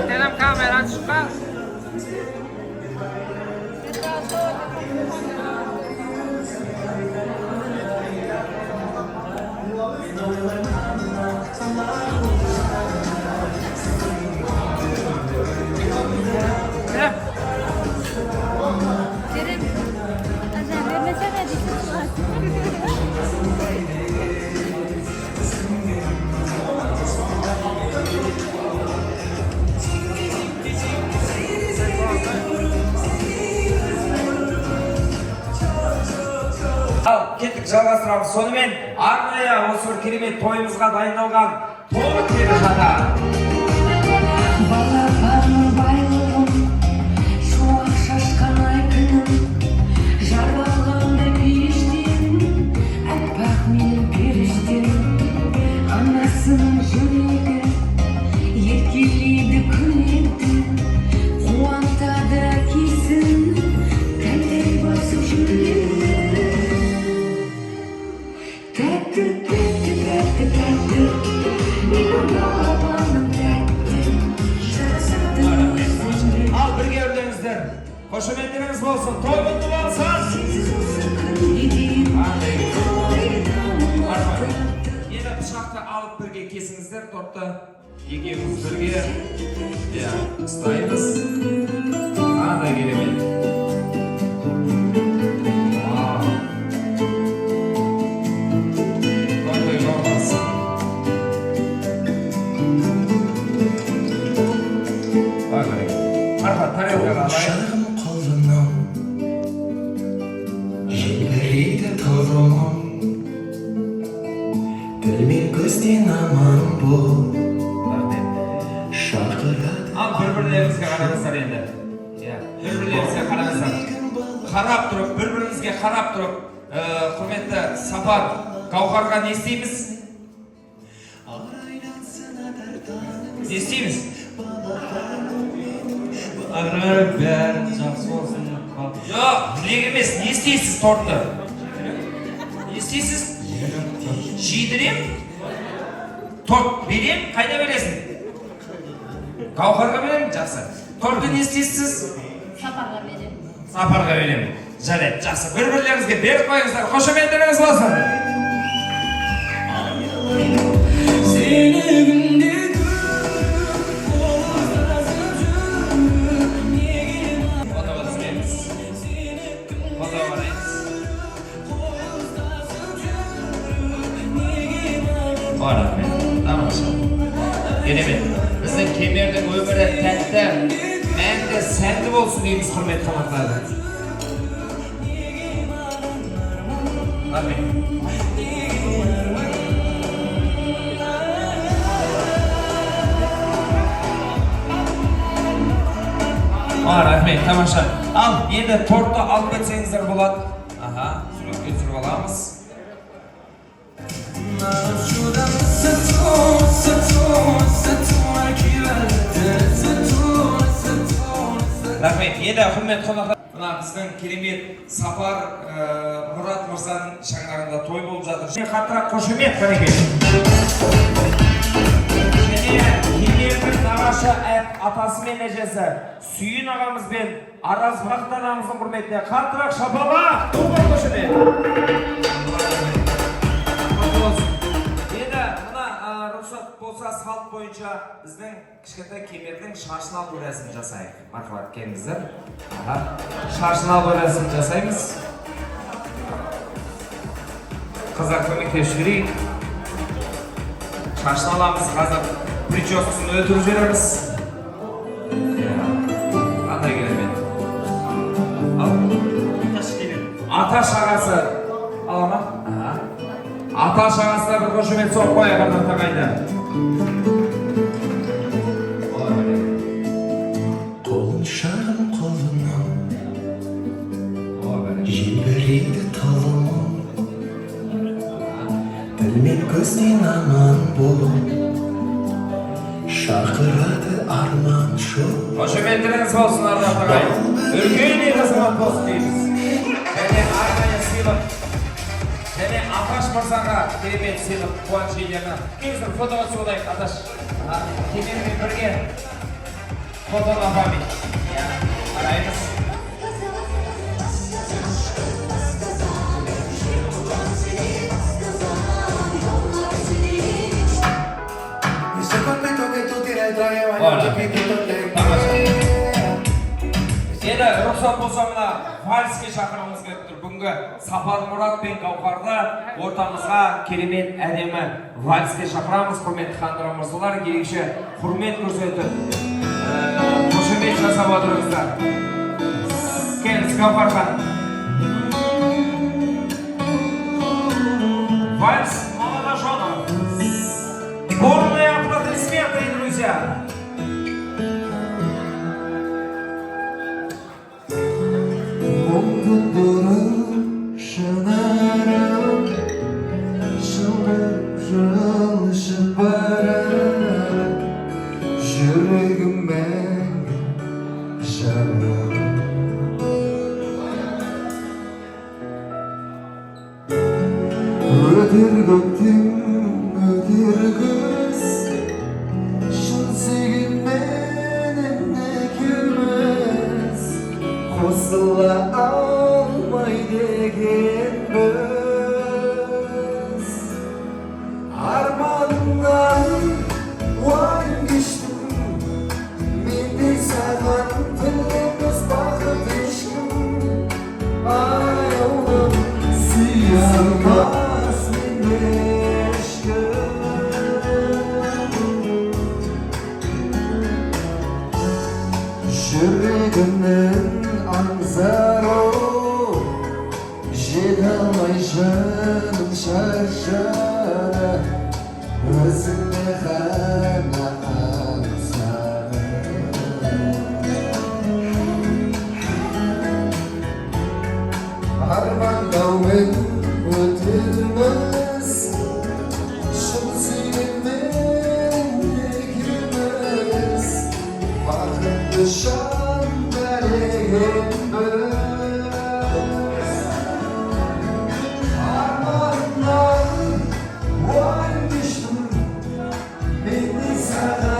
Dedim kamera çıkar. Kerim, azam vermesene dişim var. Al kettik жалғастырамыз. Сонымен арнайы осы бір керемет тойымызға дайындалған той келе жатыр. Балапаным байлығым, шуақ шашқан ай күнім, жаралғанда періштем, әппақ менің періштем, анасының жүрегі, еркелейді күнекті, қуантады әкесін, тәтті басып жүреді. Тәтті, тәтті, тәтті, тәтті, менің балапаным тәтті. Al birge ördünüzler. Koşumetleriniz olsun. Toy mutlu olsun. Yine bıçakta alıp birge kesinizler. Tortta yegemiz birge. Ya ıstayınız. Hadi gelemeyin. Toy olmaz. Şarkım kolunum, Jelberiydi torumum, Bilmey gözden aman bu şarkıda. Al birbirlerimizge qaramızlar endi. Bir-birlerimizge qaramızlar. Qarab turib, bir-birimizge qarab turib, hurmatli Safar, Gavharga ne isteymiz? Ne isteymiz? Bärin жақсы olsun. Yok, bilek emas. Ne isteysiz tortni? Ne isteysiz? Jiydirem? Tort berem, qayda beresin? Gavharga berem, жақсы. Tortni ne isteysiz? Safarga berem. Safarga berem. Жарайт, жақсы. Bir-birlerimizge berip qo'yingizlar. Qo'shimchalarimiz bo'lsin. Seni günde Denemin, bizden kemerden ömürde tәтті, мәңгі сәнді болсын дейміз құрметті қонақтар. Amin. Rahmet, tamamşa. Al, endi tortni alib ketsengizlar bo'ladi. Aha, suratga tushirib olamiz. Rahmet, endi hurmatli qonaqlar, mana bizning keremet Safar Murat Mirzaning shanglarida to'y bo'lib жатыр. Qattiq qo'shimcha qanday? Kemerдің нағашы атасы мен әжесі Сүйін ағамыз бен Араз Бақыт ағамыздың құрметіне қаттырақ шапала туған көшіне. Енді мына рұқсат болса салт бойынша біздің кішкентай Кемердің шашын алу рәсімін жасайық. Мархабат, келіңіздер. Шашын алу рәсімін жасаймыз. Қыздар көмектесіп жіберейік. Шашын аламыз, қазір прическасын өтіріп жібереміз. Қандай керемет. Ата шағасы ала ма? Ата шағасына бір қошемет соғып қояйық ата тағайда. Қолын шағын қолынан желбірейді талым, тіл мен көзден аман болу, шақырады арман шоу. Қошеметтеріңіз болсын ата тағайда. Үлкен ел азамат болсын дейміз. Және арнайы сыйлық, және Аташ Мырзаға керемет сыйлық қуаныш иелеріне. Келіңіздер фотоға түсіп Аташ. Кемермен бірге фотоға қараймыз. Енді рұқсат болса мына вальске шақырамыз келіп тұр. Бүгінгі Сапар Мұрат пен Гауһарды ортамызға керемет әдемі вальске шақырамыз. Құрметті хандар мырзалар, ерекше құрмет көрсетіп, қошемет жасап отырыңыздар. Келіңіз, Гауһар ханым. Вальс молодоженов. Бурные аплодисменты, друзья! Şınarım, şılışıp barar, yüreğime canım. Ödür göktüm, ödür kız, şın sevgimenim ne gülmez, kosula almay degen biz. Armandan vazgeçtim, ben de sana dilimiz bakıp düşkün. Ay oğlum, sıyamaz beni yüreğimin anzaro, jelamay canım şarşara, özüne hana anzaro. Arman dağmen ötülmez, şımsıyımın girmez, bakıp dışan benim biz. Armandan vazgeçtim, beni sana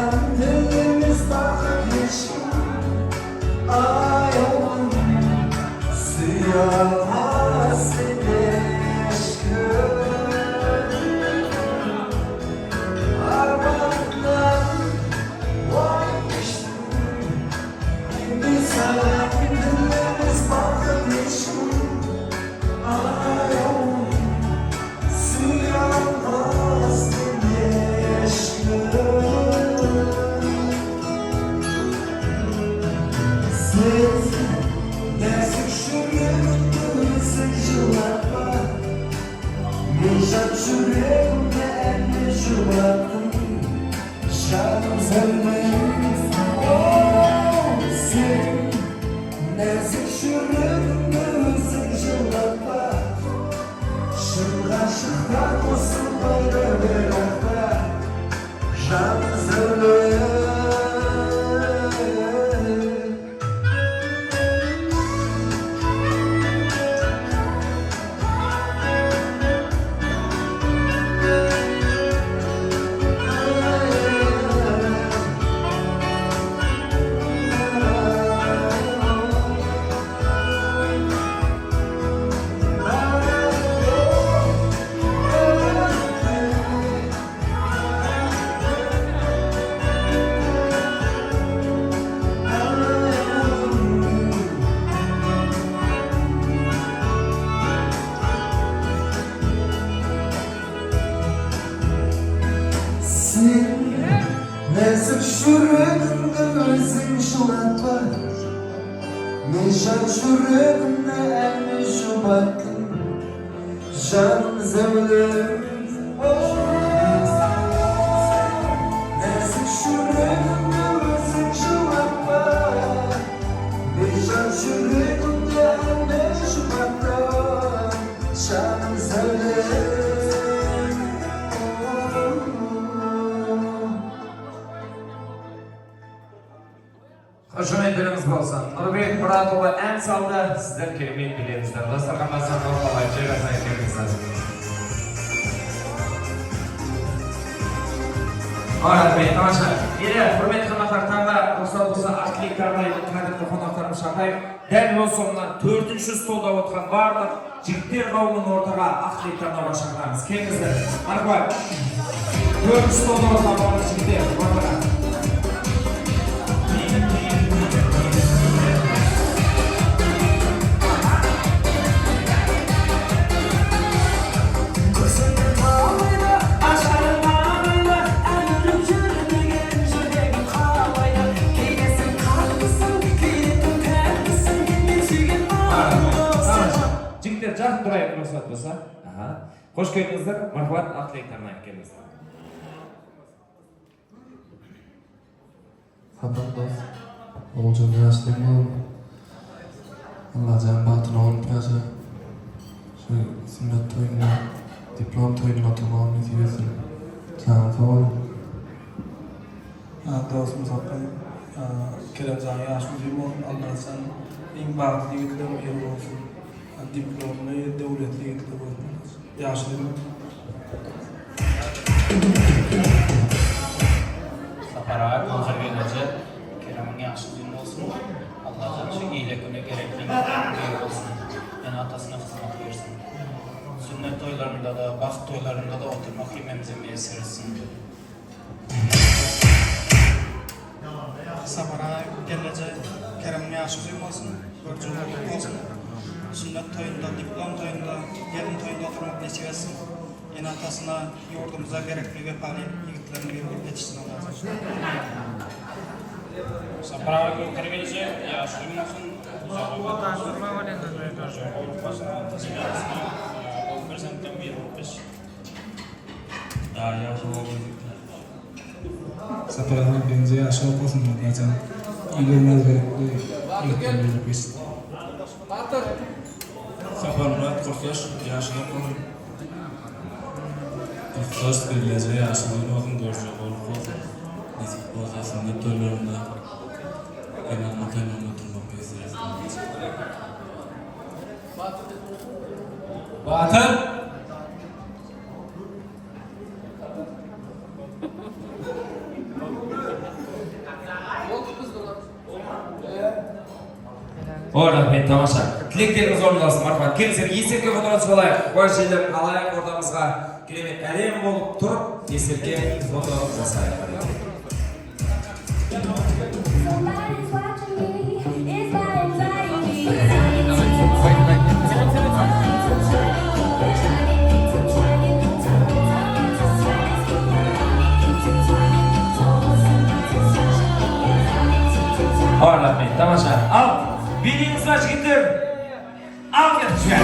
Nesip şürümde özün şuratlar Nişan şürümde elmi şubatın Can zevlim Nesip şürümde özün şuratlar Nişan şürümde elmi şubatın Can zevlim Hoşuma bolsa. Nurbek Muratova en salda sizler kelimeyi bilemizler. Dostlar Ramazan Ortalay Ceyrazay kelimizler. Horat Bey, tamamsa. Yine hürmet qanaqlardan Rosa Aklik Karnay'ın kadrli qonaqlarını şaqay. Dәл осынdan 4-ші столда отырған барлық жігіттер қауымын ортаға Aklik Karnay'ға шақырамыз. Келіңіздер. Арқабай. 4-ші столда отырған барлық жігіттер ортаға. Жақын тұрайық мақсат болса. Қош келдіңіздер. Мархабат, Aklik Karnay келдіңіздер. Haberdos, olacak yaşlıyım. Allah'ın batını olmayacak. Şu sünnet toyuna, diplom toyuna tamam ediyorsun. Canım sağ Dostum Sappay, Keremcan yaşlıyım olsun. Allah sen en bağlı yüklerim yer olsun. Diplomlu, devletli yüklerim olsun. Yaşlıyım. Sapara konser gelince Kerem'in yaşlılığın olsun. Allah'tan şu iyilikine gerekli olsun. Yani atasına kızmak versin. Sünnet toylarında da, baxt toylarında da oturmak yememize müyesser etsin. Sapara gelince Kerem'in yaşlıyım olsun. Görücülük olsun. Sünnet toyunda, diplom toyunda, gelin toyunda oturmak nasip etsin. En atasına yurdumuza gerekli ve pali yigitlerini verip yetişsin Allah'a. Sapara konser gelince yaşlılığın olsun. Separado gelince yaşlı olmasın diyeceğim. İlerlemez gerekli yüklerini verip istedim. Sapar Murat 40 yaş, yaşlı olun. 40 yaş gelince yaşlı olun, görecek olup olsun. Nesip olsa sünnet toylarında enanma kaynağına oturmak meselesi. Batın! Horat Bey, tamamsa. Tilekleriniz orundasın, marhamat. Kelingizler, esirke fotoğrafı olayıq. Koy şeyler alayıq ortamızga. Keremet әлем болып тұрып, esirke fotoğrafı жасайық. Horat Bey, tamamsa. Al! Biriniz var çıkıntır. Al yatışıyor.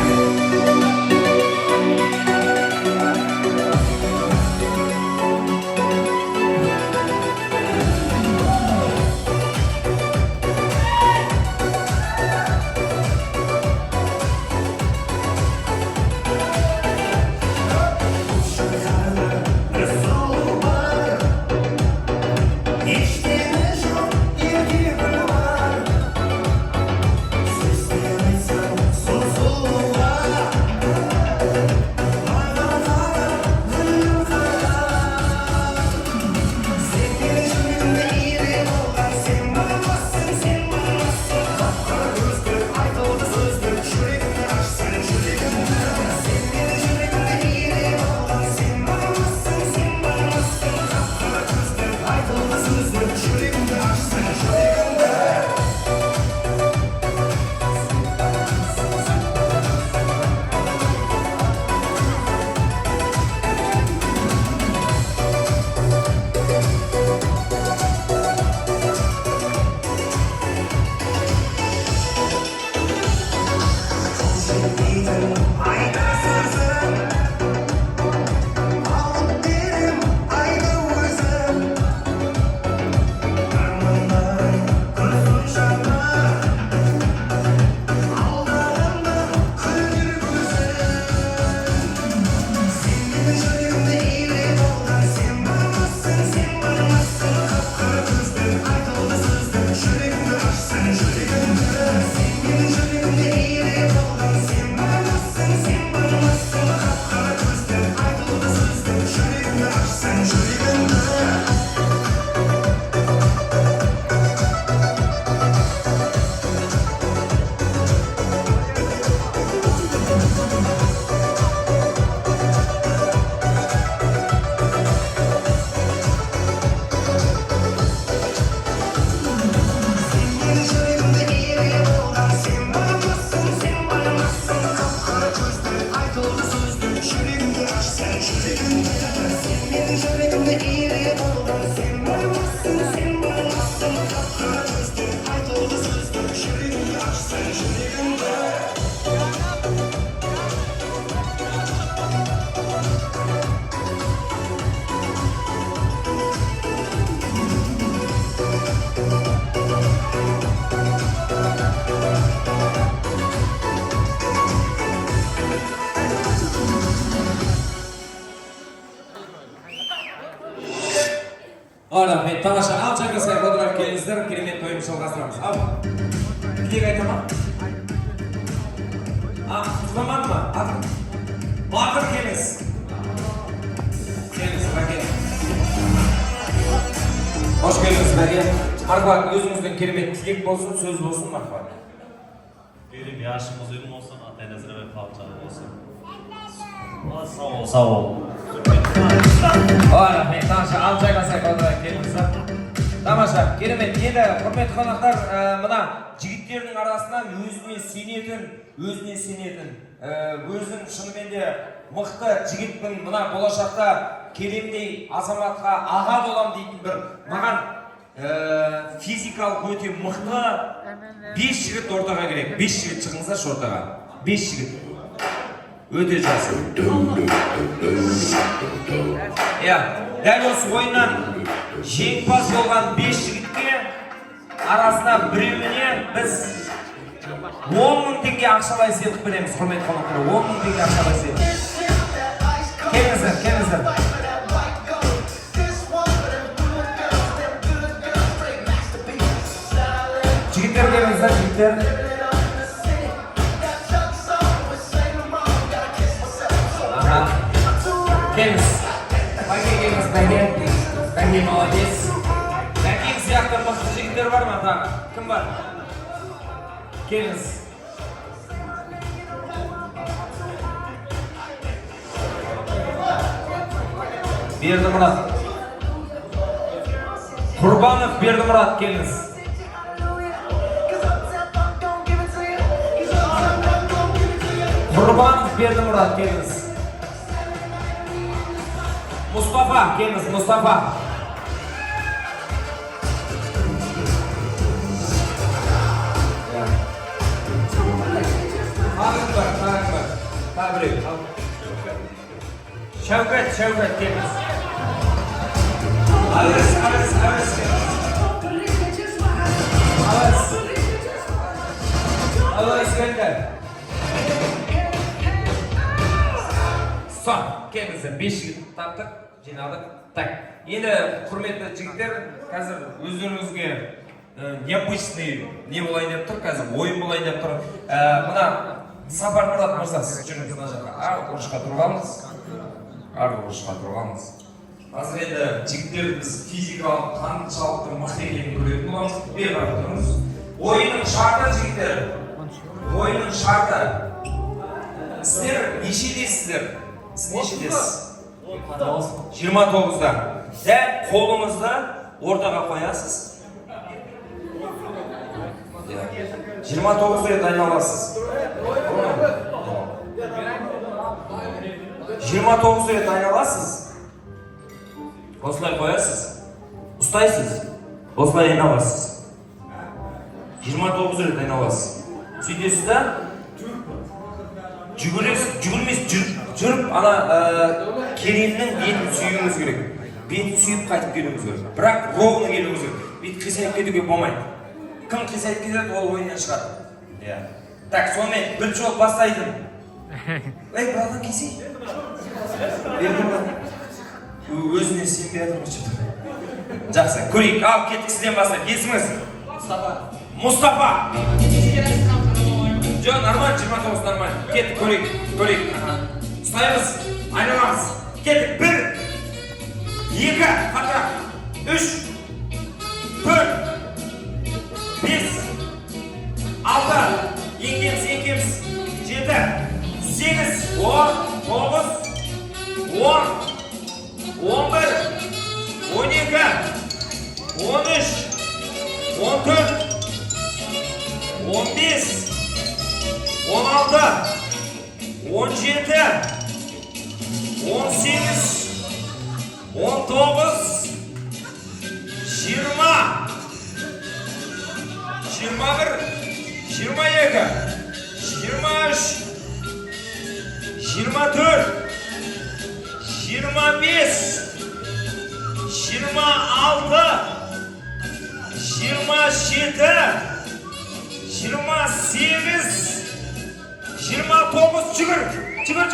Ora, men tamosha alçakasga qo'dirib kelingizlar, kerak to'yimizni жалғастырамыз. Al. Tilak aytaman. Uxlamadimi? Ma'qul kelingіз. Kelingіз, baka. Hoş geldiniz baka. Marhamat, o'zingizdan kerak tilak bo'lsin, so'z bo'lsin, marhamat. Benim yaşımız uygun olsun, annenizle ve palçalı olsun. Sağ ol, sağ ol. Ora, men tamosha alçakasga qo'dirib kelingizlar. Tamosha, kerak. Endi hurmatli qonaqlar, mana jigitlerning arasından özüne senетін, özün şınымен de mıқты jigitpin, mına bolашақта келемдей азаматқа аға болам дейтін бір маған физикалық өте мықты 5 жігіт ортаға керек. 5 жігіт шығыңыздаршы ортаға. 5 жігіт. Өте жақсы. Дәл осы ойыннан жеңімпаз болған 5 жігітке арасына біреуіне біз 10.000 теңге ақшалай сыйлық береміз, құрметті қонақтар. 10.000 теңге ақшалай сыйлық. Келіңіздер. Жігіттер келіңіздер, жігіттер. Келіңіз. Бәке молодец. Бәкең сияқты мықты жігіттер бар ма тағы? Кім бар? Келіңіз. Бердімұрат. Құрбанов Бердімұрат, келіңіз. Құрбанов Бердімұрат, келіңіз. Мұстафа, келіңіз, Мұстафа. Tağın var. Tabi. Şevket, geliniz. Alırız. Allah İskender. Son, gelinize 5 yıl taptık, jinadık. Так, енді құрметті жігіттер, қазір өздеріңізге необычный не болайын деп тұр, қазір ойын болайын деп тұр. Мына Сапар Мұрат мырза, сіз жүріңіз мына жаққа. Арғы орышқа тұрғанбыз. Қазір енді жігіттер біз физикалық қаншалықты мықты екенін көретін боламыз. Бері қарап тұрыңыз. Ойынның шарты жігіттер. Ойынның шарты. Сіздер нешедесіздер? Сіз нешедесіз? 29-да. Дәл қолыңызды ортаға қоясыз. 29 рет айналасыз. 29 рет айналасыз. Осылай қоясыз. Ұстайсыз. Осылай айналасыз. 29 рет айналасыз. Сөйтесіз да жүгірмес жүріп, ана керемнің бетін сүйуіңіз керек. Бетін сүйіп қайтып келуіңіз керек. Бірақ ровно келуіңіз керек. Бет қисайып кетуге болмайды. Кім қисайып кетеді, ол ойыннан шығады. Так, сонымен бір жол бастайдым. Эй, братан, кесей. Өзіне сенбей жатырмыз. Жақсы, көрейік. Ал, кеттік сізден бастайық. Есіміңіз? Мұстафа. Жоқ, нормально, 29 нормально. Кеттік, көрейік. Ұстаймыз, айналамыз. Кеттік, 1, 2, қатырақ, 3, 4, 5, 6, еңкеміз, 7, 8, 10, 9, 10, 11, 12, 13, 14, 15, 16, 17, 18, 25, 26, 27, 28, 29 çıkır. Çıkır.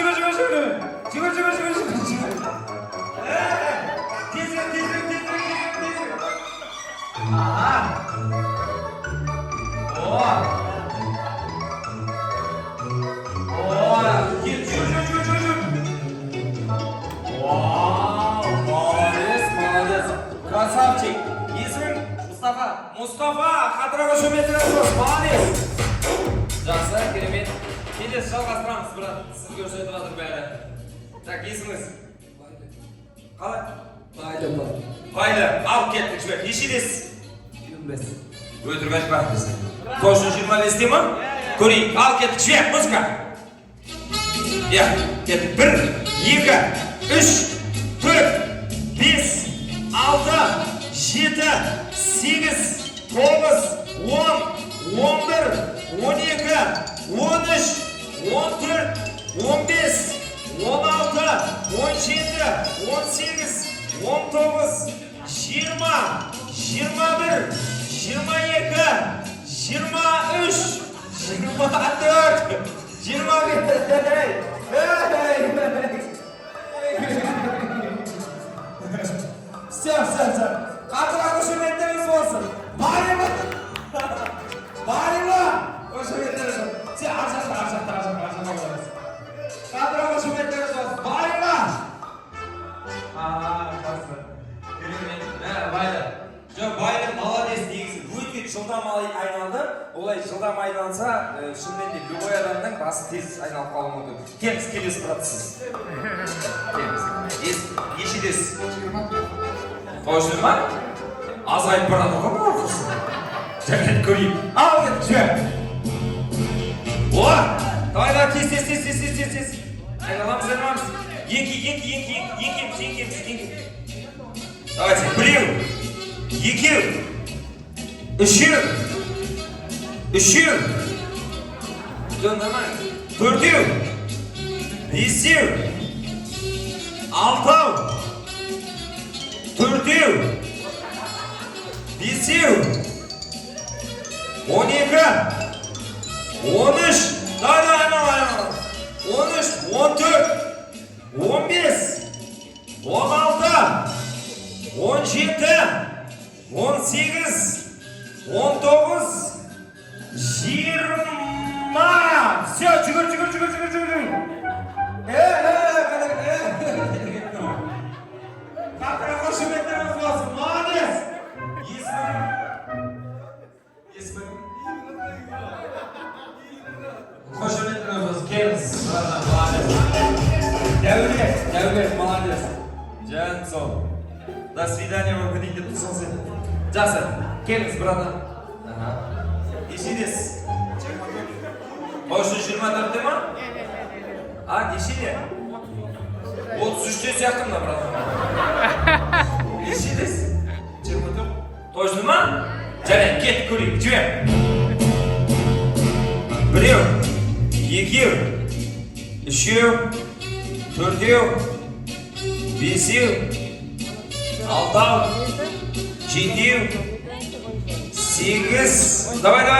Tezir. Aha. Gir. Молодец. Красавчик. İsmin Mustafa. Kadroga şu metresi olsun. Молодец. Жақсы, керемет. Келесі жалғастырамыз, брат. Сіз көрсетіп жатыр бәрі. Так, есіміңіз? Қалай? Байды. Алып кеттік жібер. Нешедесіз? 25. Өтірік айтпа бізді. Точно 25-те ма? Көрейік. Алып кеттік жібер. Музыка. Я, кеттік. 1, 2, 3, 4, 5, 6, 7, 8, 9, 10, 11, 12, 13, 14, 15, 16, 17, 18, 19, 20, 21, 22, 23, 24, 25. Все. Қатырақ өшіметтеріңіз болсын. Бары ма? Өшіметтеріңіз болсын. Сен аршақта болыңыз. Қатырақ өшіметтеріңіз болсын. Бары ма? Жақсы. Байды. Жоқ, байды молодец негізі. Өте жылдам айналды. Олай жылдам айналса, шынымен де любой адамның басы тез айналып қалуы мүмкін. Келесі тұратсыз. Нешедесіз? Точно ма? Азайып барады ғой бұл құрсын. Жәкет көрейік. Ал кет, жібер. Давай, тез. Айналамыз. Еңкеміз. Давайте, біреу, екеу, үшеу, төртеу, бесеу, алтау, төртеу, бесеу, 12, 13, 13, 14, 15, 16, 17, 18, 19, 20. Все, çıkır. Katına koşumetlerimiz olsun. Молодец. İsmin. Koşumetlerimiz olsun. Keliniz. Devlet. Молодец. Canson. До свидания, вы будете тут солнце. Жақсы, келіңіз, брата. Нешедесіз? Точно 24-те ма? Нешеде? 33-те сияқты мына, брата. Нешедесіз? 24? Точно ма? Жарай, кет көрейік, жібер. Біреу, екеу, үшеу, төртеу, бесеу, алтау, жетеу, 8, давай, 9,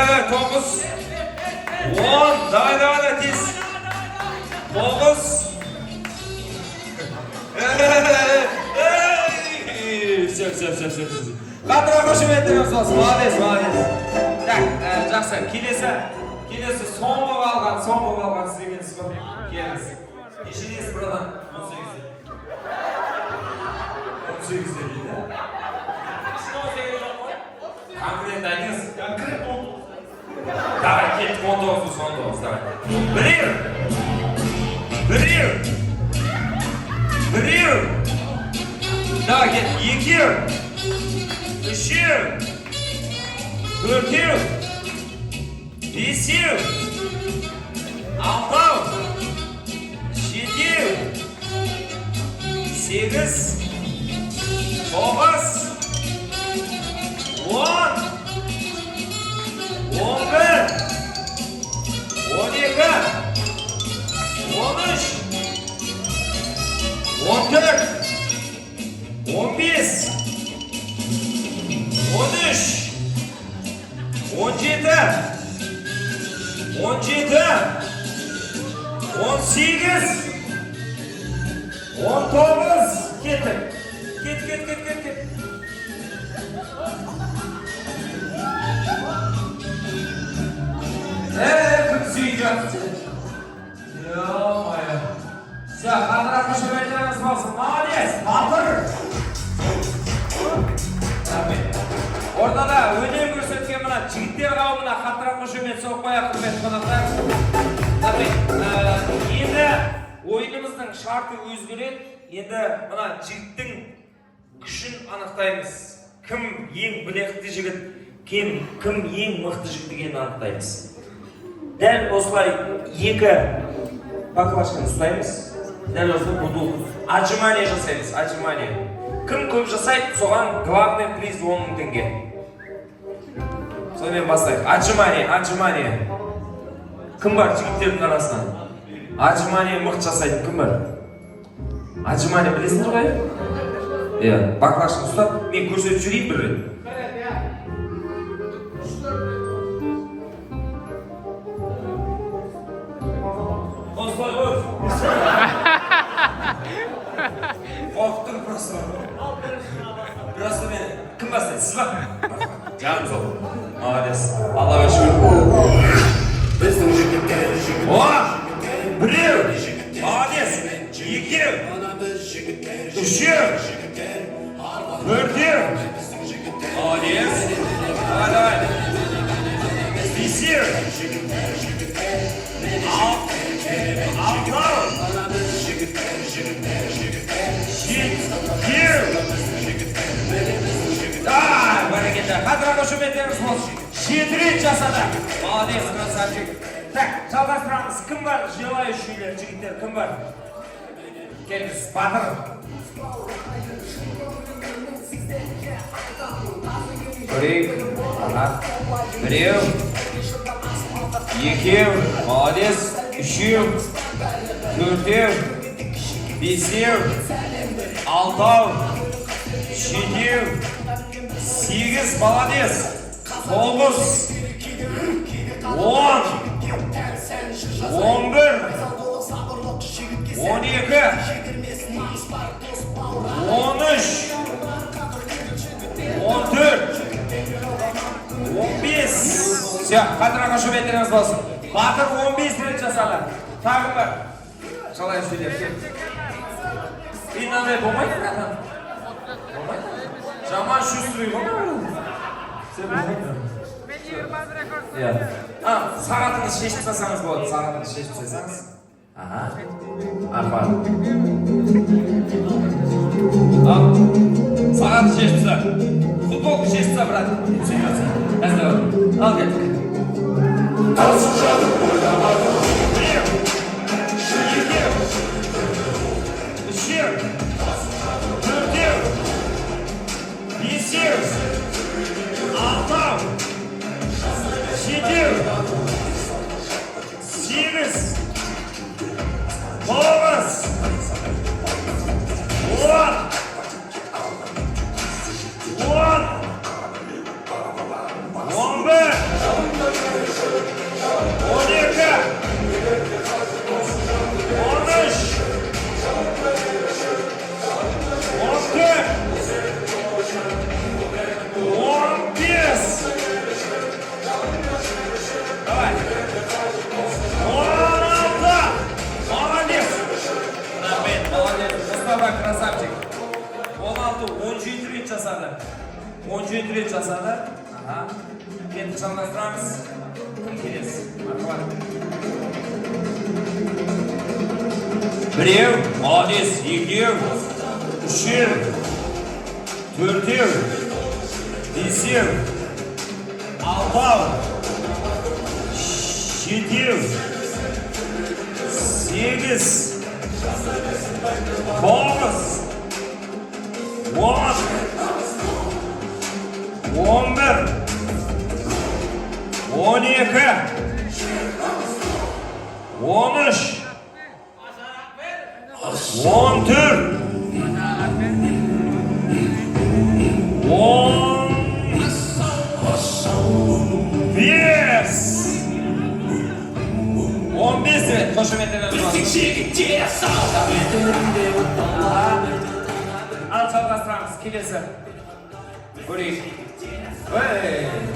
10, давай, тез, 9, все. Қатырақ қошеметтеріңіз болсын, молодец. Так, жақсы, келесі соңғы қалған сіз екенсіз ғой. Келіңіз. Нешедесіз бұрадан? 18 дейді. Конкрет айтыңыз. Конкрет 19. Давай, кеттік 19, давай. Біреу. Давай, кеттік. Екеу. Үшеу. Төртеу. Бесеу. Алтау. Жетеу. 8, 9, 10, 11, 12, 13, 14, 15, 13, 17, 18, 18, 19, kettim. Ket. Kim suyacak? Yo-moyo. Все, qanday qo'shimchalarimiz bo'lsin. Молодец, batır. O'rtada o'ynay ko'rsatgan mana jigitlar qavmina qattiq qo'shimcha so'q qo'ya qilib qonaqlar. Endi o'yinimizning sharti o'zgaradi. Endi mana jigitning kuchini aniqlaymiz. Kim eng bileqli jigit, kim eng mixti jigit deganini aniqlaymiz. Dal oslar iki baklashkani ustaymiz. Dal oslar budu ajmaniya жасайmiz, ajmaniya. Kim ko'p жасайdi, so'g'an главный приз 10 000 tenge. So'men boslaylik. Ajmaniya. Kim bor jigitlarning orasidan? Ajmaniya mix жасайdi, kim bor? Ajmaniya bilasizmi? Yo, baklashkani ustab, men ko'rsatib jurayim bir rет. Korktum просто. Просто men kim baslaydi? Siz bak. Canım sağ olun. Молодец. Allah'a şükür. O! Bril! Молодец. İki! Üçü! Dördü! Молодец. Давай. Beşi! Altı! Qadra qo'shib etamiz bo'lsin. 7 жасады. Молодец, красавчик. Так, жалғастырамыз. Kim var? Желающийлер, жігіттер, kim var? Келіңіз, батыр. Біреу. Екеу. Молодец. Үшеу. Төртеу. Бесеу. Алтау. Жетеу. 8, молодец. 9, 10, 11, 12, 13, 14, 15. Все, qadra qo'shib aytamiz bo'lsin. Batır 15 rет жасады. Tag'in bir. Qalay сөйлеп. Inanmay bo'lmaydi. Жаман чувствую, сағатыңыз шешіп тастасаңыз болады, сағатыңыз шешіп тастасаңыз. Арпа. Сағатыңыз шешіп тастар. Футболку шешіп тастар, брат. Ал кеттік. Алтау, жетеу, 8, 9, 17 rет жасады. Енді жалғастырамыз. Келесі. Біреу, молодец, екеу, үшеу, төртеу, бесеу, алтау, жетеу, 8, 9, 10, 11, 12, 13, 14, келесі. Көрейік. Ой,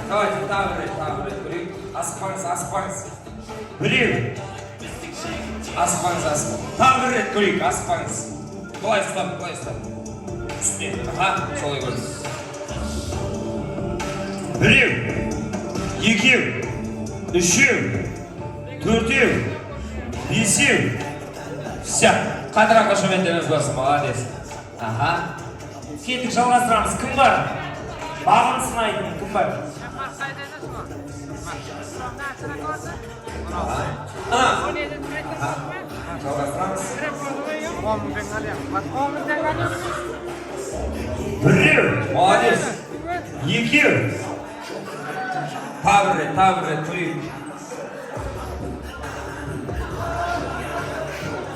давайте, тағы бір рет көрейік. Асықпаңыз. Біреу. Асықпаңыз. Тағы бір рет көрейік, асықпаңыз. Былай ұстап. Үстінен, солай көріңіз. Біреу, екеу, үшеу, төртеу, бесеу. Все, қадырақ қошеметтеріңіз болсын, молодец. Кеттік, жалғастырамыз. Кім бар? Бағын сынайтын, кім бар? Жалғастырамыз. Біреу, молодец. Екеу. Тағы бір рет көрейік.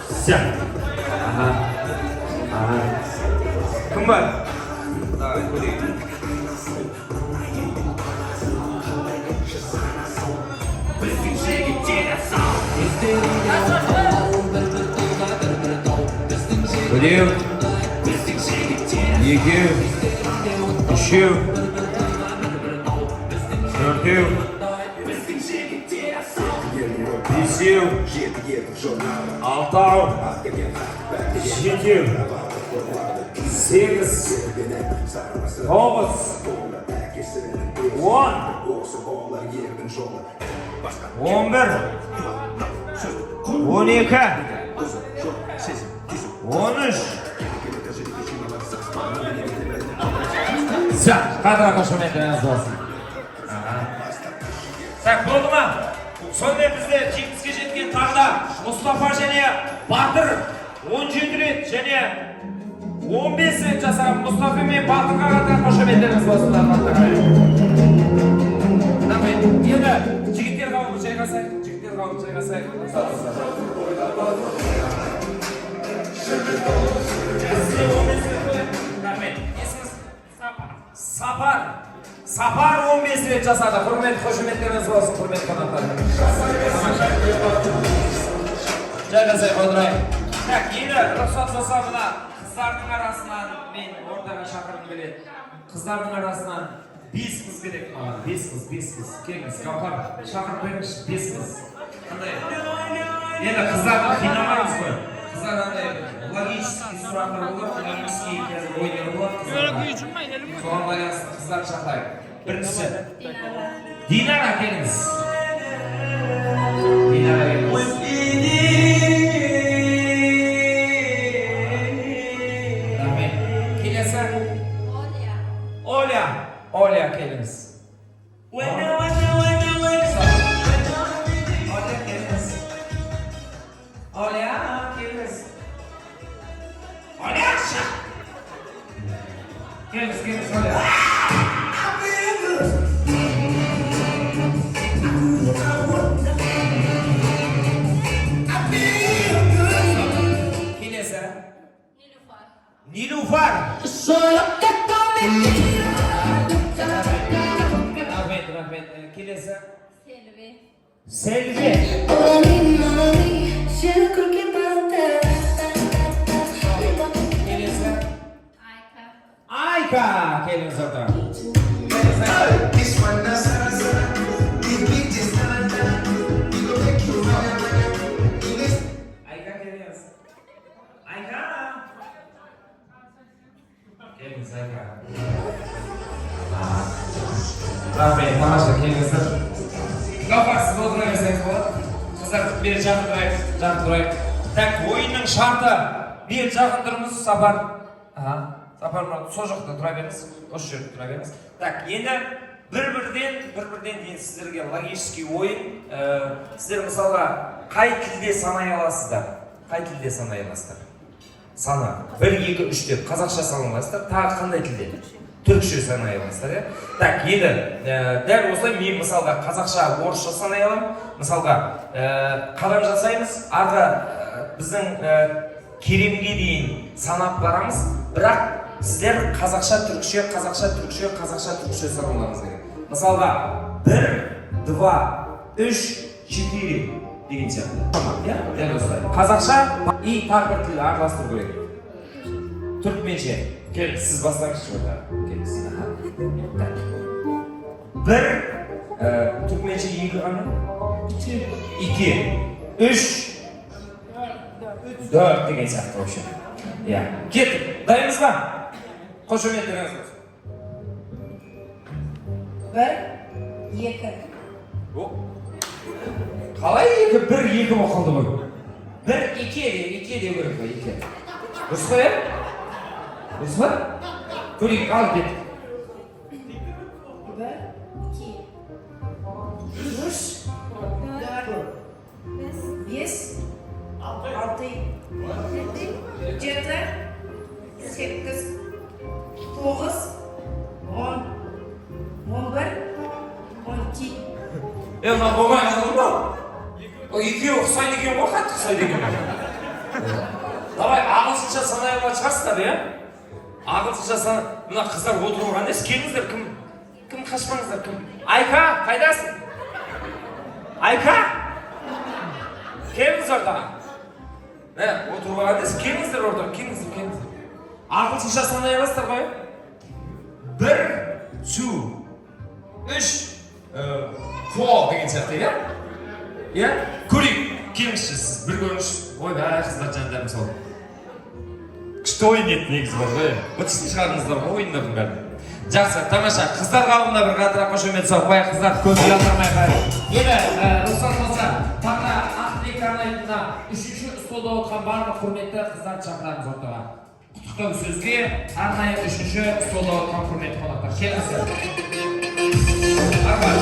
Все. Кім бар? Давай, көрейік. Біреу, екеу, үшеу, төртеу, бесеу, алтау, жетеу, сегіз, тоғыз, 10, 11, 12, 13. Все, қадырақ қошеметтеріңіз болсын. Так, болды ма? Сонымен бізде жеңіске жеткен тағда Мұстафа және Батыр 17 рет және 15 рет жасаған Мұстафа мен Батырға қадырақ қошеметтеріңіз болсын. Енді жігіттер қауымы жайғасайық. Сапар 15 рет жасады. Құрмет қошеметтеріңіз болсын, құрмет қонақтар. Жайғасайық, отырайық. Так, енді рұқсат болса мына қыздардың арасынан мен ортаға шақырғым келеді. Қыздардың арасынан 5 қыз керек маған. 5 қыз. Келіңіз, Гаухар, шақырып беріңізші, 5 қыз. Қандай? Енді қыздарды қинамаймыз ғой. Қыздар андай логический сұрақтар болады, логический ойдар болады. Соған байланысты қыздар шақырайық. Бірінші. Динара келіңіз. Рахмет. Келесі. Оля келіңіз. Келіңіз, Оля. Келесі. Нилуфар. Рахмет. Келесі. Selvi. Келесі. Ayka. Keliniz orada. Ayka keliniz. Ayka. Keliniz Ayka. Rahmet, tamamdır. Kelinizdir. Гаухар, сіз отыра берсеңіз болады. Қыздар бері жақын тұрайық. Так, ойынның шарты. Бері жақын тұрыңыз, Сапар. Сапар, сол жақта тұра беріңіз. Осы жерде тұра беріңіз. Так, енді бір-бірден дейін сіздерге логический ойын. Сіздер мысалға қай тілде санай аласыздар? Сана. 1, 2, 3 деп қазақша санай аласыздар. Тағы қандай тілде? Түркше санай аласыздар, иә? Так, енді дәл осылай мен мысалға қазақша, орысша санай аламын. Мысалға қадам жасаймыз, арғы біздің керемге дейін санап барамыз, бірақ сіздер қазақша, түркше саналарыңыз керек. Мысалға 1, 2, 3, 4 деген сияқты. Дәл осылай. Қазақша и тағы бір тілді араластыру керек. Türkmençe. Gel, siz başlangıç orada. Gel, siz. Bir, Türkmençe yedi anı. İki, üç, dört degan safta o'sha. Ya, ketdik. Daymizmi? Qo'shimchalarimiz bo'lsin. Bir, iki. Qalay iki, bir, iki bo'lib qoldi bu. Bir, iki deb ko'rib qo'y, iki. Rusma? Rusma? Ko'ring, al ket. Bir, iki. Üç, dört, beş, altı, yedi, sekiz, dokuz, on, 11, 12. Elma bo'lmay qoldi. O ikki o'xshaydigan bo'lib qattiq o'xshaydigan. Davay, ağızlıca sanayla çıkarsınlar ya. Ağızlıca sana, buna kızlar otururken ne? Gelingizler, kim kaçmanızlar, kim? Ayka, kaydasın? Ayka? Geliniz oradan. Ne? Otururken ne? Gelingizler oradan, gelingizler. Ağızlıca sanayla çıkarsınlar koy. Bir, şu, üç, four degan сияқты ya. Ya, көрейік, келіңізші сіз, бір көрініш, ойбай, қыздар жандар мысалы. Күшті ойын еді негізі бар ғой, бітісін шығардыңыздар ғой ойындардың бәрін. Жақсы, тамаша, қыздар қауымына бір қатырақ қошемет соғып қояйық, қыздар көзі ялтырмай қайық. Енді, рұқсат болса, таңда Ақтілек арнайында үшінші столда отырған барлық құрметті қыздарды шақырамыз ортаға. Құттықтау сөзге арнайы үшінші столда отырған құрметті қонақтар. Келіңіздер. Арбай.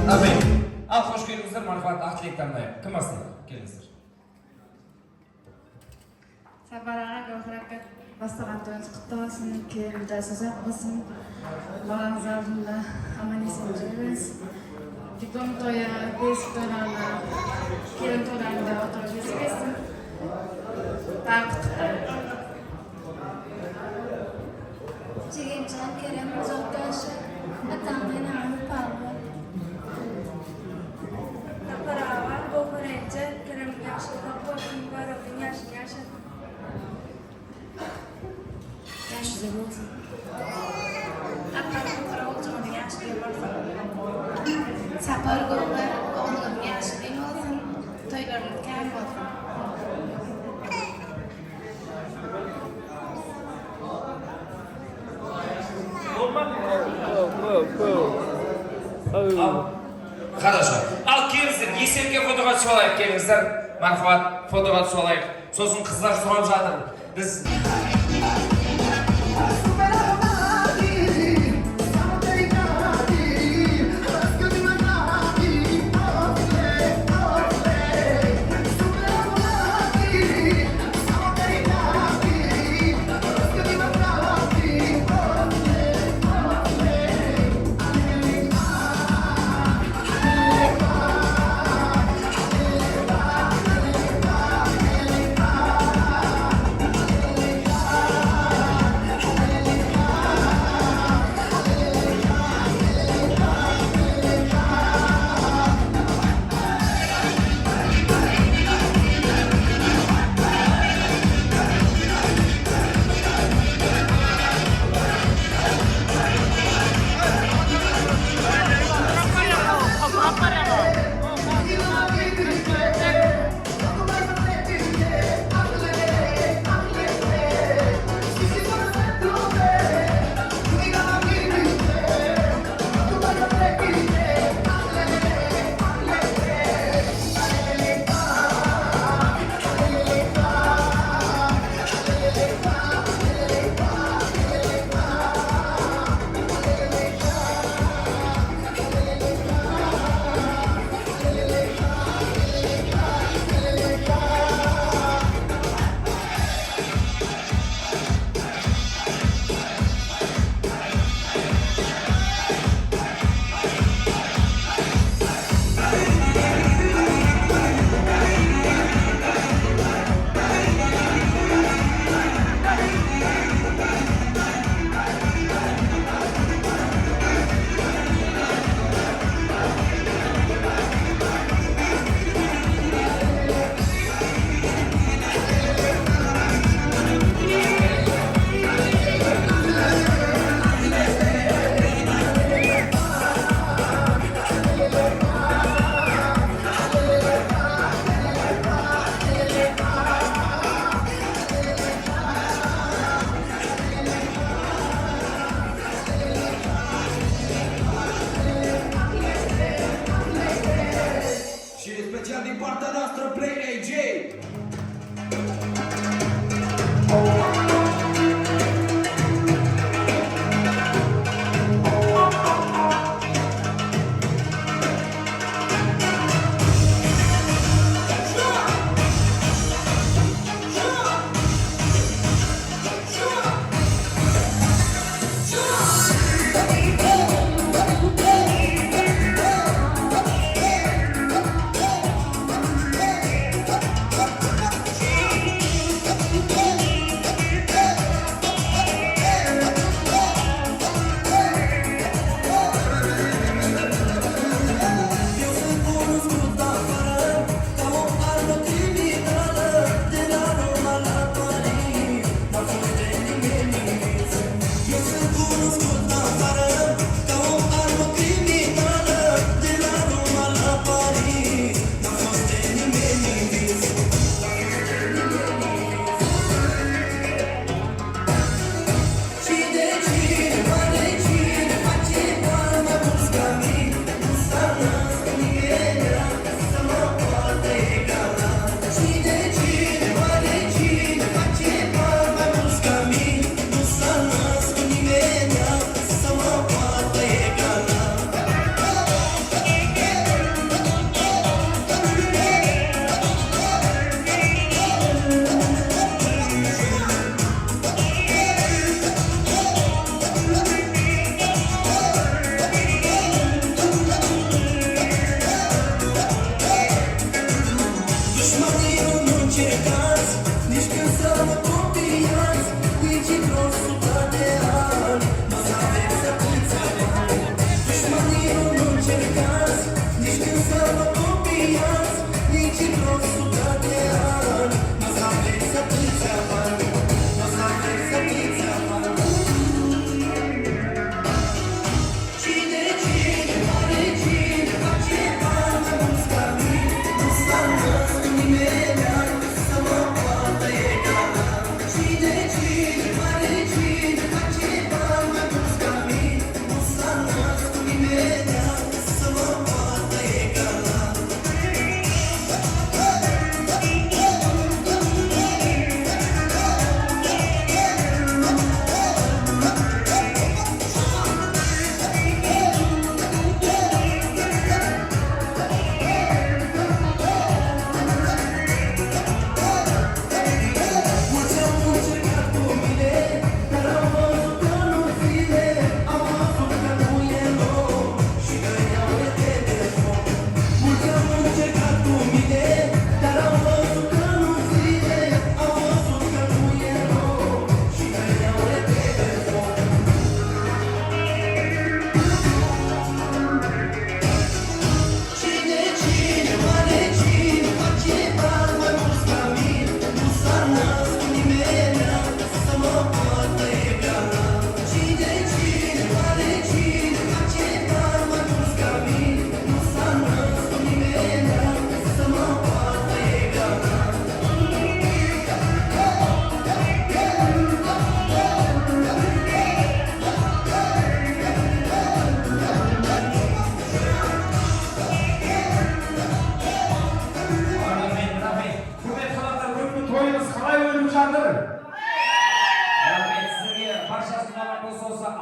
Amin. Al hoş geldinizler Marifat Aqtilek'ten de. Kim aslında? Geldinizler. Sabarağa göğürüp bastığın toyunuz kutlu olsun, köyümüzde sözak olsun. Balanız aldığında aman isim cebiniz. Diplom toya, basic toylarla, kelin toylarında oturacağız kesin. Daha kutlu. Çiğimcan Kerem uzaktaşı, atamdan ağrı parlı. Naparava, Bohorence, Kerem yaşlıda korkun var olun yaşın. Yaşlı olsun. Naparava olacağını yaşlı olsun. Sapar gollar, oğlum yaşlı olsun. Toylarım kâr olsun. Хорошо. Al келіңіздер, есепке фотоға алайық келіңіздер. Марфат, фотоға алайық. Сосын қыздар сұрап жатыр. Біз...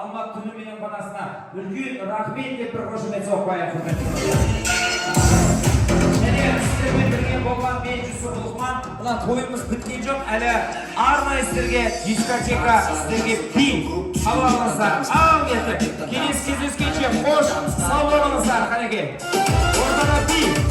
salmak tünümünün banasına ülkün rahmet dep bir hoşumet sokmaya hürmet. Sizlerle birge bolgan Benji Suqulman bilan to'yimiz bitgan joq. Hali arma sizlarga diskoteka, sizlarga bil. Allah'ınızlar, aviyetim. Kelesi кездескенше hoş, sağ olunuzlar. Qanaqay? Ortada bil.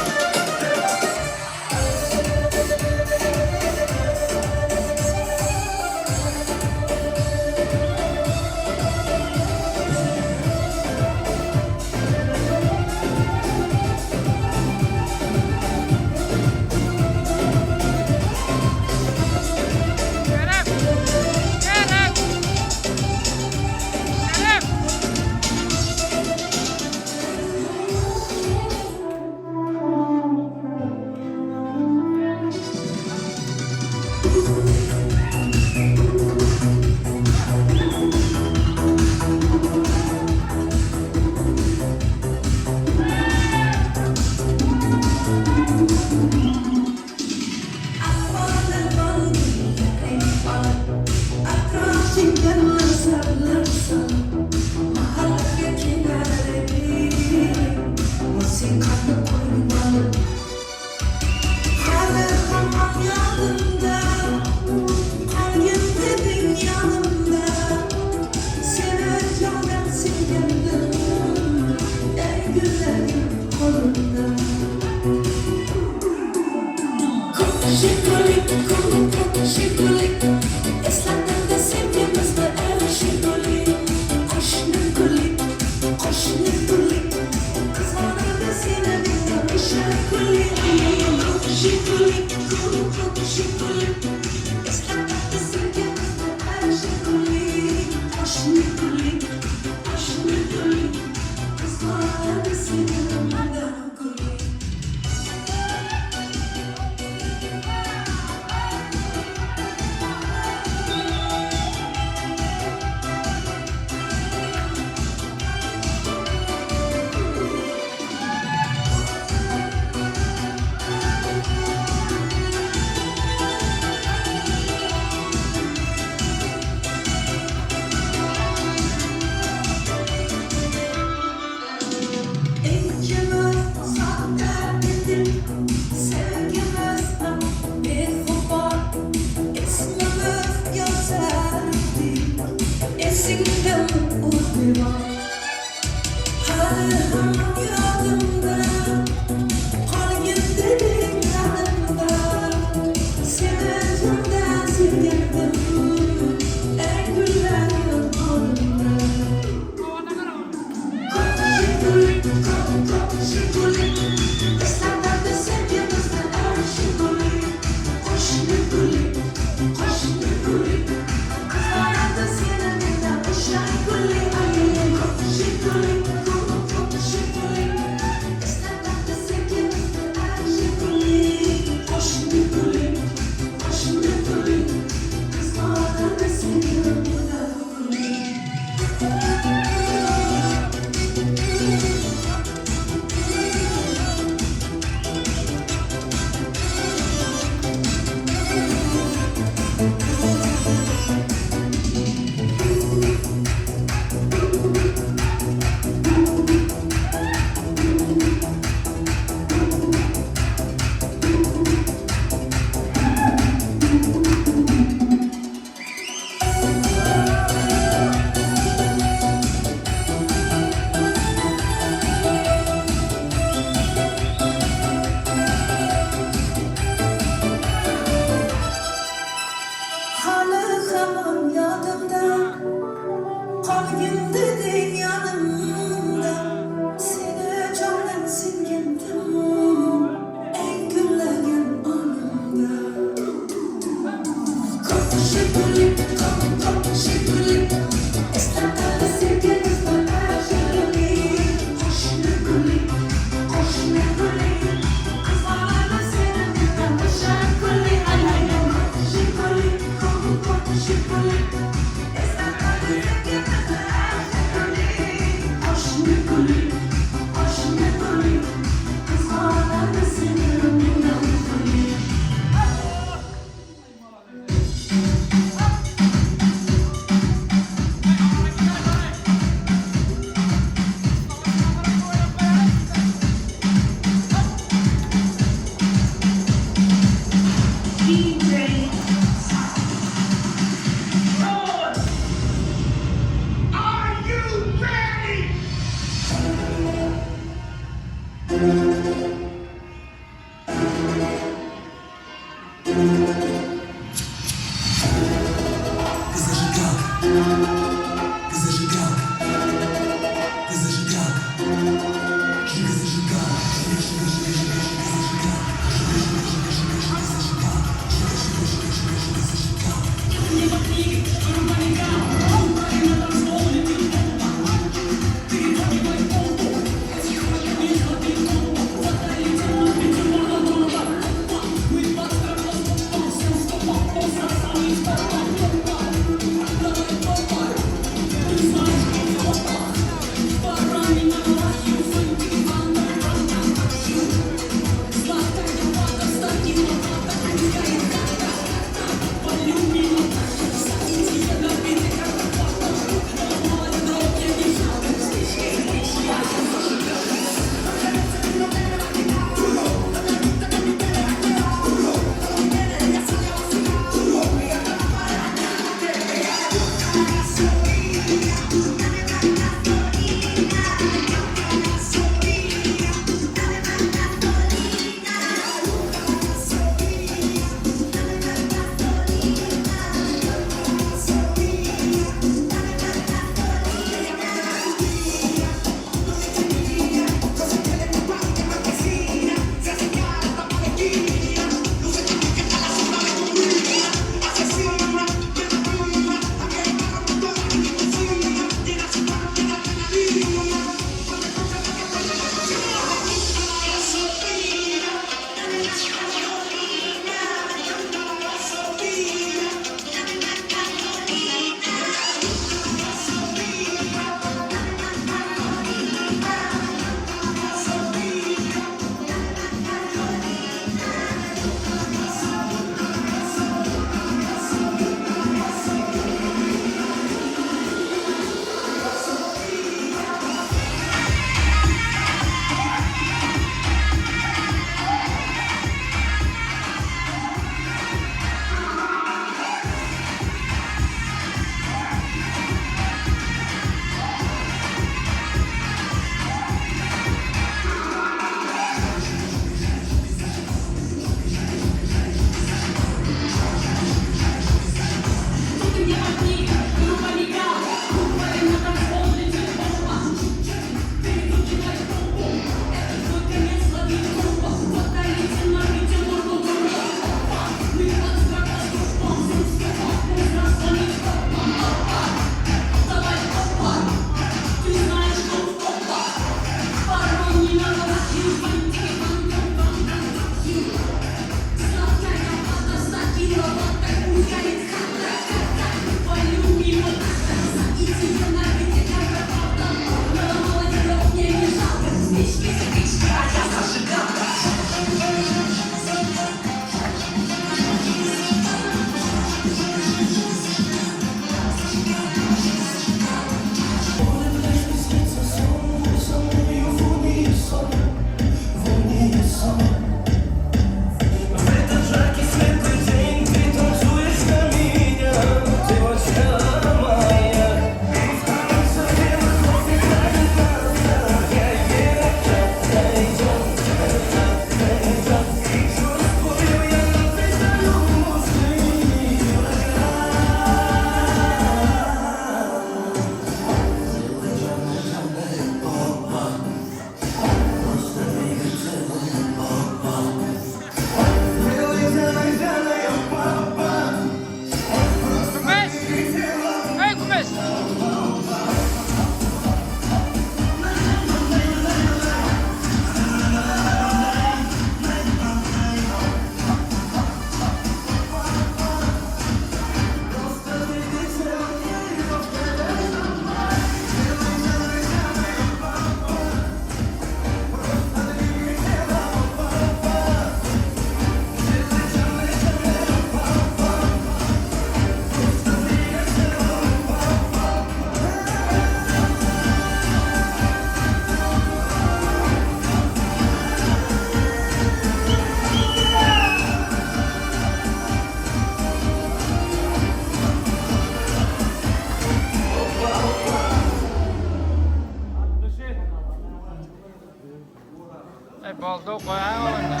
Boldu koyan oyna.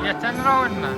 Yeten oyna.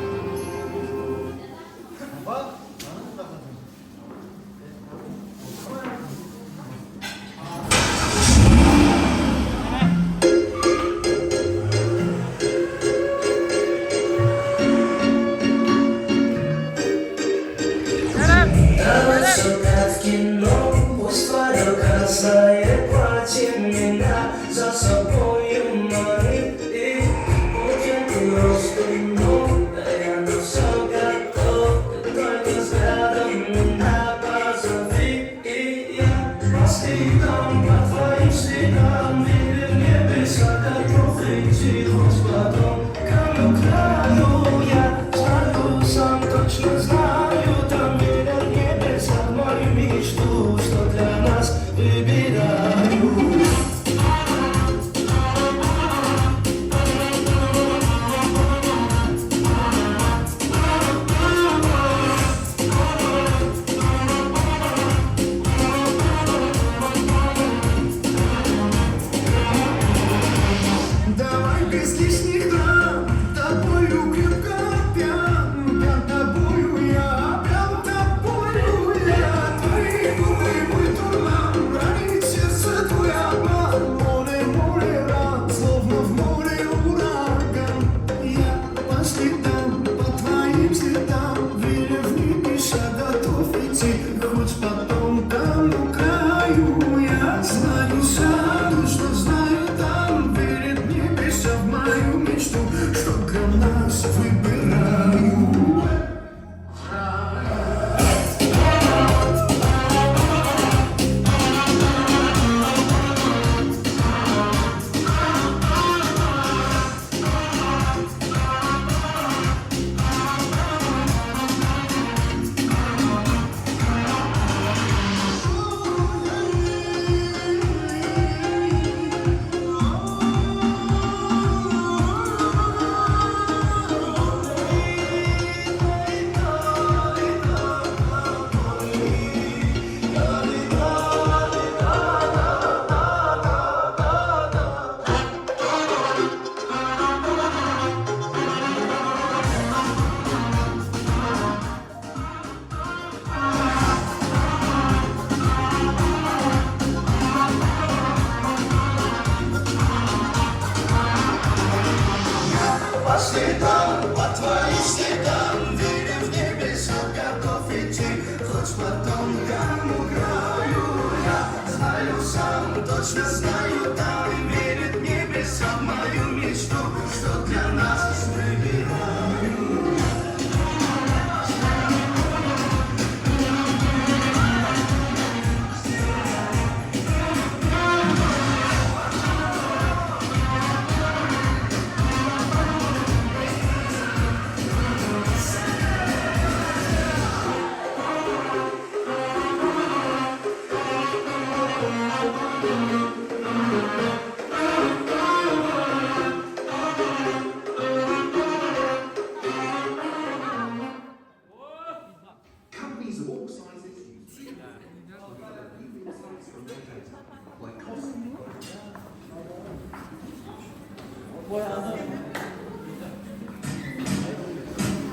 Точно знаю, там верит небеса в мою мечту, что для нас выбираю.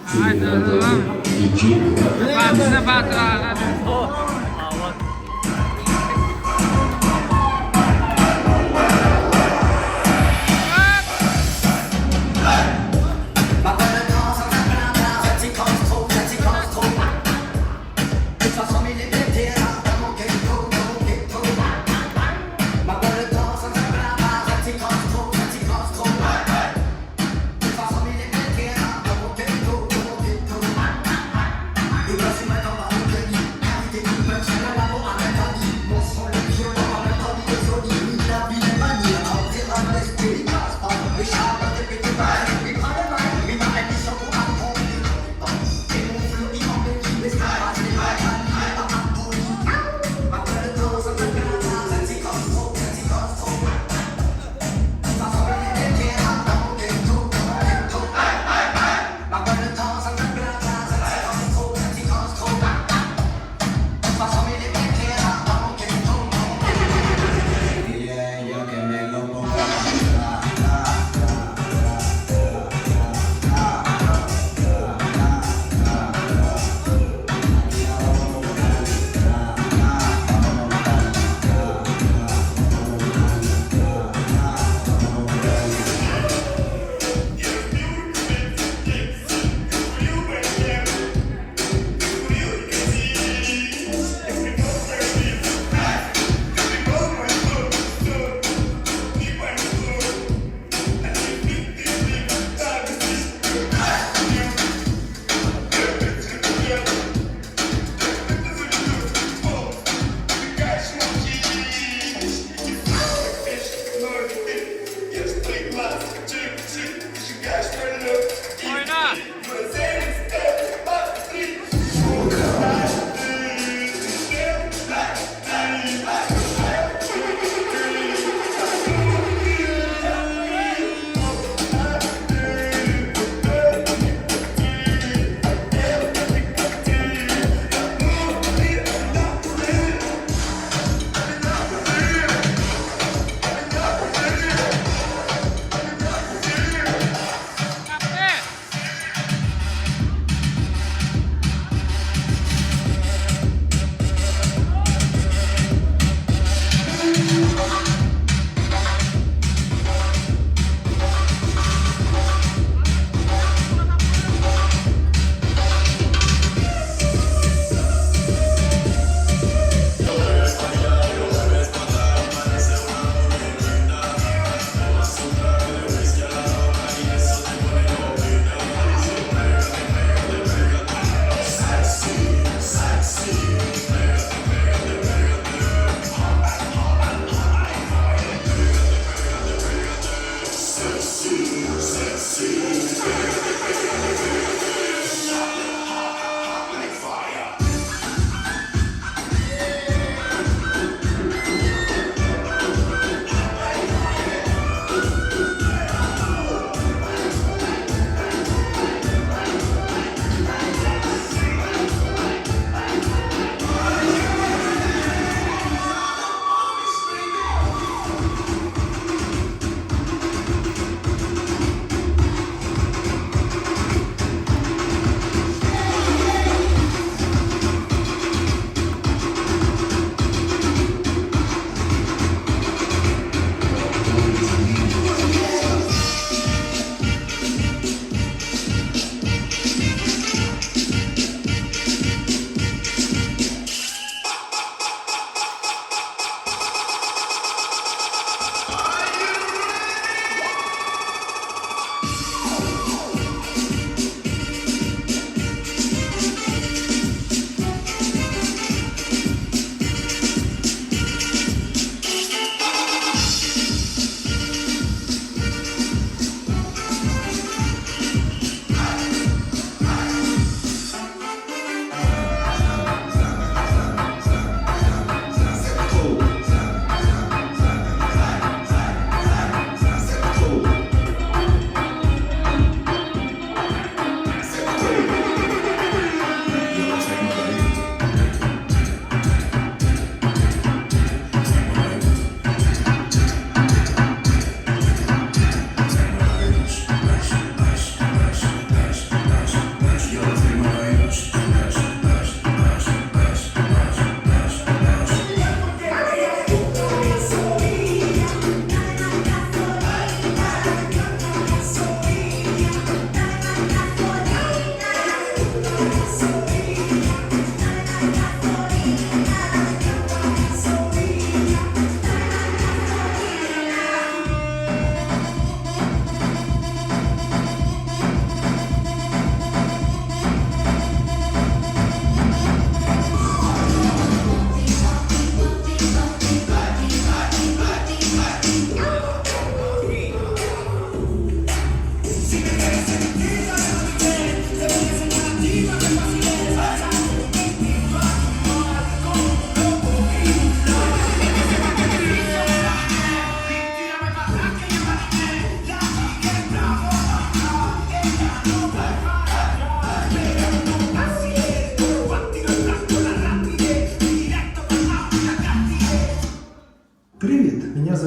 Haydi lan. Batına batıra. Because you might come out and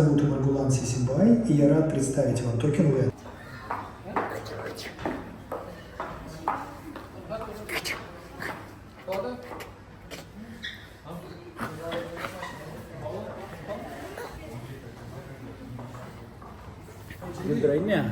зовут Маргулан Сисимбай, и я рад представить вам токен ВЭД. Güldüreyim ya.